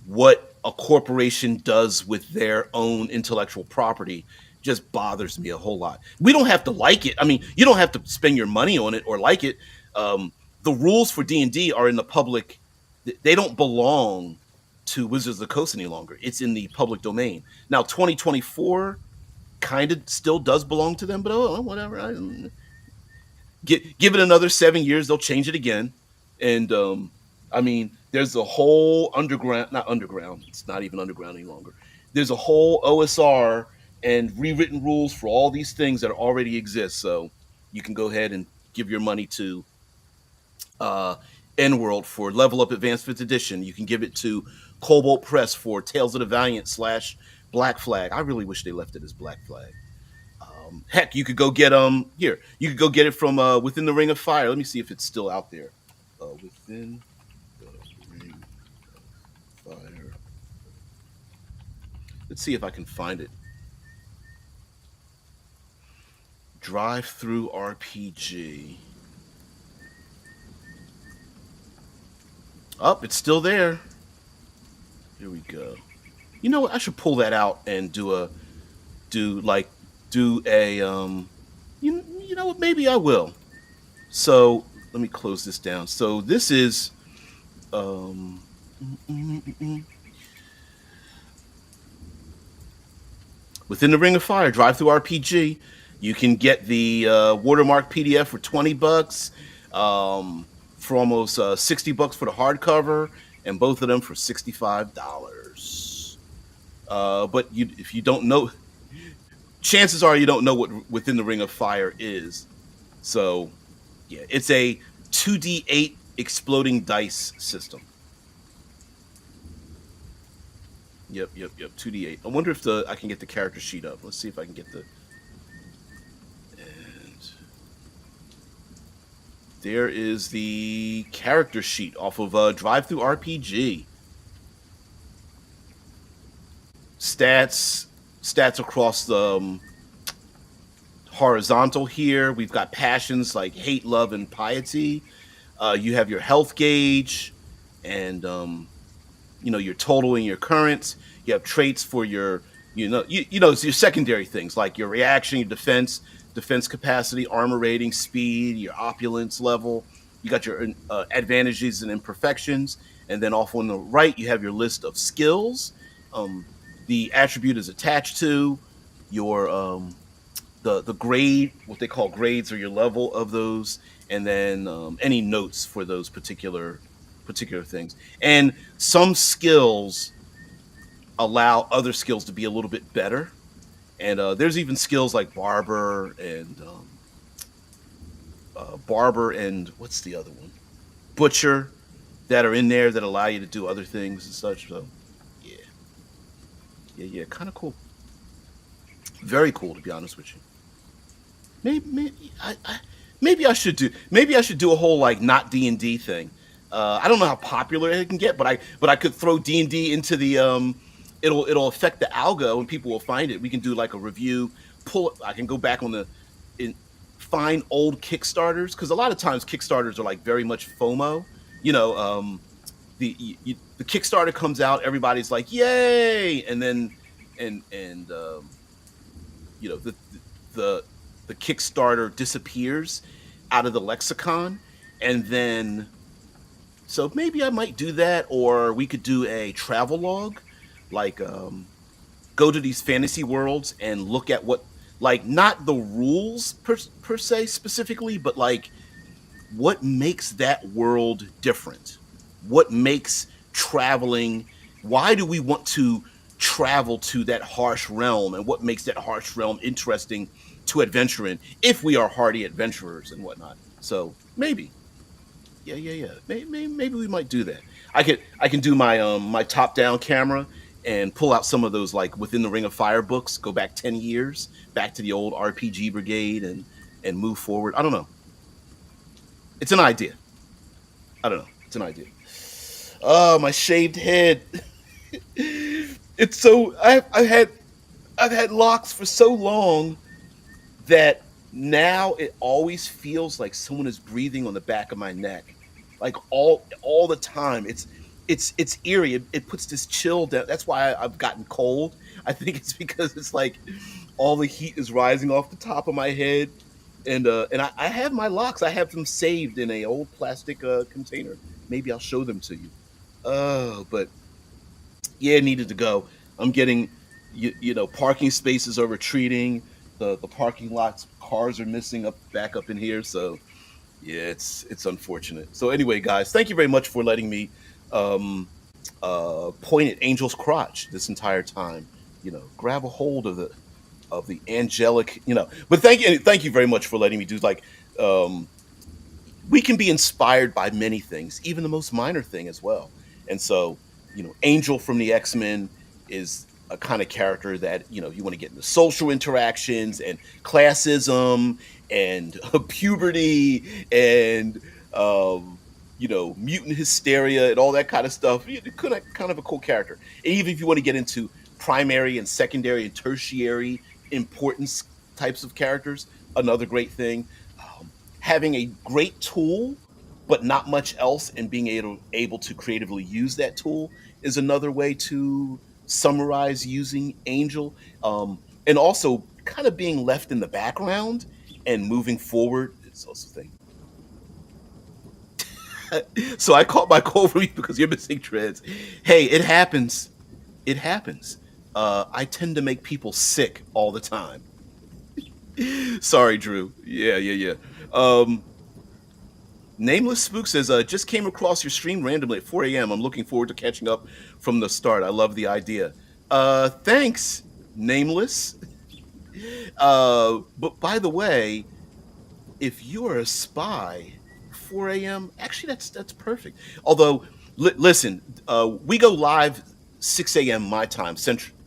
what a corporation does with their own intellectual property just bothers me a whole lot. We don't have to like it. I mean, you don't have to spend your money on it or like it. The rules for D&D are in the public. They don't belong to Wizards of the Coast any longer. It's in the public domain. Now, 2024 kind of still does belong to them, but whatever. Give it another 7 years, they'll change it again. And I mean, there's a whole not underground. It's not even underground any longer. There's a whole OSR and rewritten rules for all these things that already exist. So you can go ahead and give your money to N-World for Level Up Advanced 5th Edition. You can give it to Cobalt Press for Tales of the Valiant Black Flag. I really wish they left it as Black Flag. Heck, you could go get here. You could go get it from Within the Ring of Fire. Let me see if it's still out there. Within the Ring of Fire. Let's see if I can find it. Drive through RPG. Oh, it's still there. Here we go. You know what? I should pull that out and do like do a you know what? Maybe I will. So let me close this down. So this is um mm, mm, mm, mm. Within the Ring of Fire, drive through RPG. You can get the watermark PDF for $20, for almost $60 for the hardcover, and both of them for $65. But if you don't know, chances are you don't know what Within the Ring of Fire is. So yeah, it's a 2D8 exploding dice system. Yep. 2D8. I wonder if I can get the character sheet up. Let's see if I can get the. And there is the character sheet off of Drive Through RPG. Stats across the horizontal here. We've got passions like hate, love, and piety. You have your health gauge, and your total and your current. You have traits for your it's your secondary things like your reaction, your defense capacity, armor rating, speed, your opulence level. You got your advantages and imperfections, and then off on the right you have your list of skills. The attribute is attached to your the grade, what they call grades, or your level of those, and then any notes for those particular things. And some skills allow other skills to be a little bit better. And there's even skills like barber and what's the other one? Butcher, that are in there that allow you to do other things and such. So yeah, yeah, kind of cool. Very cool, to be honest with you. Maybe I should do a whole like not D&D thing. I don't know how popular it can get, but I could throw D&D into the it'll affect the algo and people will find it. We can do like a review. I can go back on in find old Kickstarters, because a lot of times Kickstarters are like very much FOMO. You know, the Kickstarter comes out, everybody's like yay, and then and you know the the Kickstarter disappears out of the lexicon, and then so maybe I might do that, or we could do a travel log, like go to these fantasy worlds and look at what, like, not the rules per se specifically, but like what makes that world different, what makes traveling, why do we want to travel to that harsh realm, and what makes that harsh realm interesting to adventure in if we are hardy adventurers and whatnot. So maybe, yeah. Maybe we might do that. I can do my top down camera and pull out some of those like Within the Ring of Fire books, go back 10 years, back to the old RPG Brigade, and move forward. I don't know. It's an idea. I don't know. It's an idea. Oh, my shaved head. It's so I've had locks for so long that now it always feels like someone is breathing on the back of my neck, like all the time. It's eerie. It puts this chill down. That's why I've gotten cold. I think it's because it's like all the heat is rising off the top of my head, and I have my locks. I have them saved in a old plastic container. Maybe I'll show them to you. But yeah, it needed to go. I'm getting, parking spaces are retreating. The parking lots, cars are missing up back up in here. So yeah, it's unfortunate. So anyway, guys, thank you very much for letting me um, point at Angel's crotch this entire time. Grab a hold of the angelic. But thank you very much for letting me do like. We can be inspired by many things, even the most minor thing as well. And so, Angel from the X-Men is a kind of character that you want to get into social interactions and classism and puberty and mutant hysteria and all that kind of stuff. Kind of a cool character. And even if you want to get into primary and secondary and tertiary importance types of characters, another great thing. Having a great tool but not much else, and being able to creatively use that tool is another way to summarize using Angel. And also kind of being left in the background and moving forward is also a thing. So I caught my cold from you because you're missing treads. Hey, it happens. It happens. I tend to make people sick all the time. Sorry, Drew. Yeah. Nameless Spook says, just came across your stream randomly at 4 a.m. I'm looking forward to catching up from the start. I love the idea. Thanks, Nameless. But by the way, if you're a spy, 4 a.m. Actually, that's perfect. Although, listen, we go live 6 a.m. my time, Central,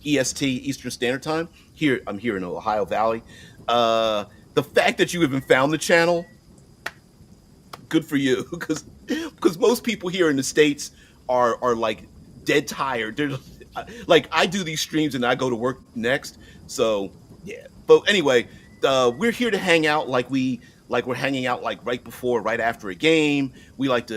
EST, Eastern Standard Time. Here, I'm here in Ohio Valley. The fact that you even found the channel, good for you, because most people here in the States are like dead tired. They're like, I do these streams and I go to work next. So yeah. But anyway, we're here to hang out like we're hanging out like right before, right after a game. We like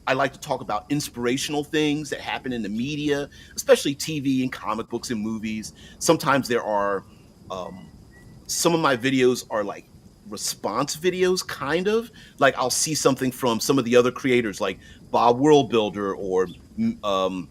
I like to talk about inspirational things that happen in the media, especially TV and comic books and movies. Sometimes there are some of my videos are like response videos, kind of like I'll see something from some of the other creators like Bob Worldbuilder or um,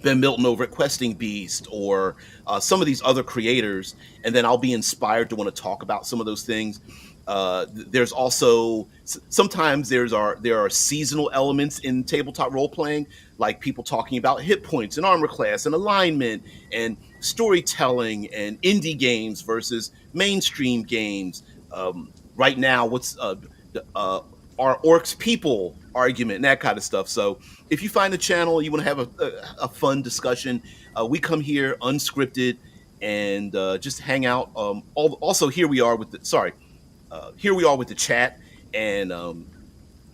Ben Milton over at Questing Beast, or some of these other creators, and then I'll be inspired to want to talk about some of those things. There's also sometimes there are seasonal elements in tabletop role playing, like people talking about hit points and armor class and alignment and storytelling and indie games versus mainstream games. Right now, what's our orcs people argument and that kind of stuff. So if you find the channel, you want to have a fun discussion, we come here unscripted and just hang out. Also, here we are with here we are with the chat, and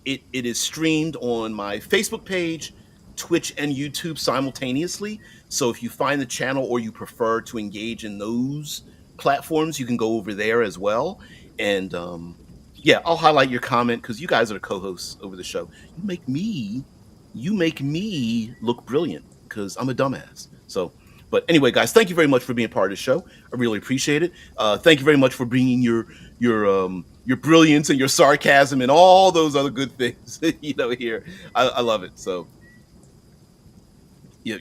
it is streamed on my Facebook page, Twitch, and YouTube simultaneously. So if you find the channel or you prefer to engage in those platforms, you can go over there as well. And yeah, I'll highlight your comment because you guys are the co-hosts over the show. You make me look brilliant because I'm a dumbass. So, but anyway, guys, thank you very much for being part of the show. I really appreciate it. Thank you very much for bringing your brilliance and your sarcasm and all those other good things. Here, I love it. So, yep.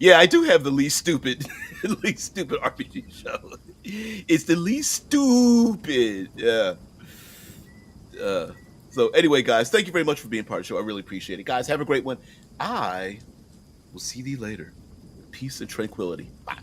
Yeah, I do have the least stupid, least stupid RPG show. It's the least stupid. Yeah. Uh, so anyway, guys, thank you very much for being part of the show. I really appreciate it. Guys, have a great one. I will see thee later. Peace and tranquility. Bye.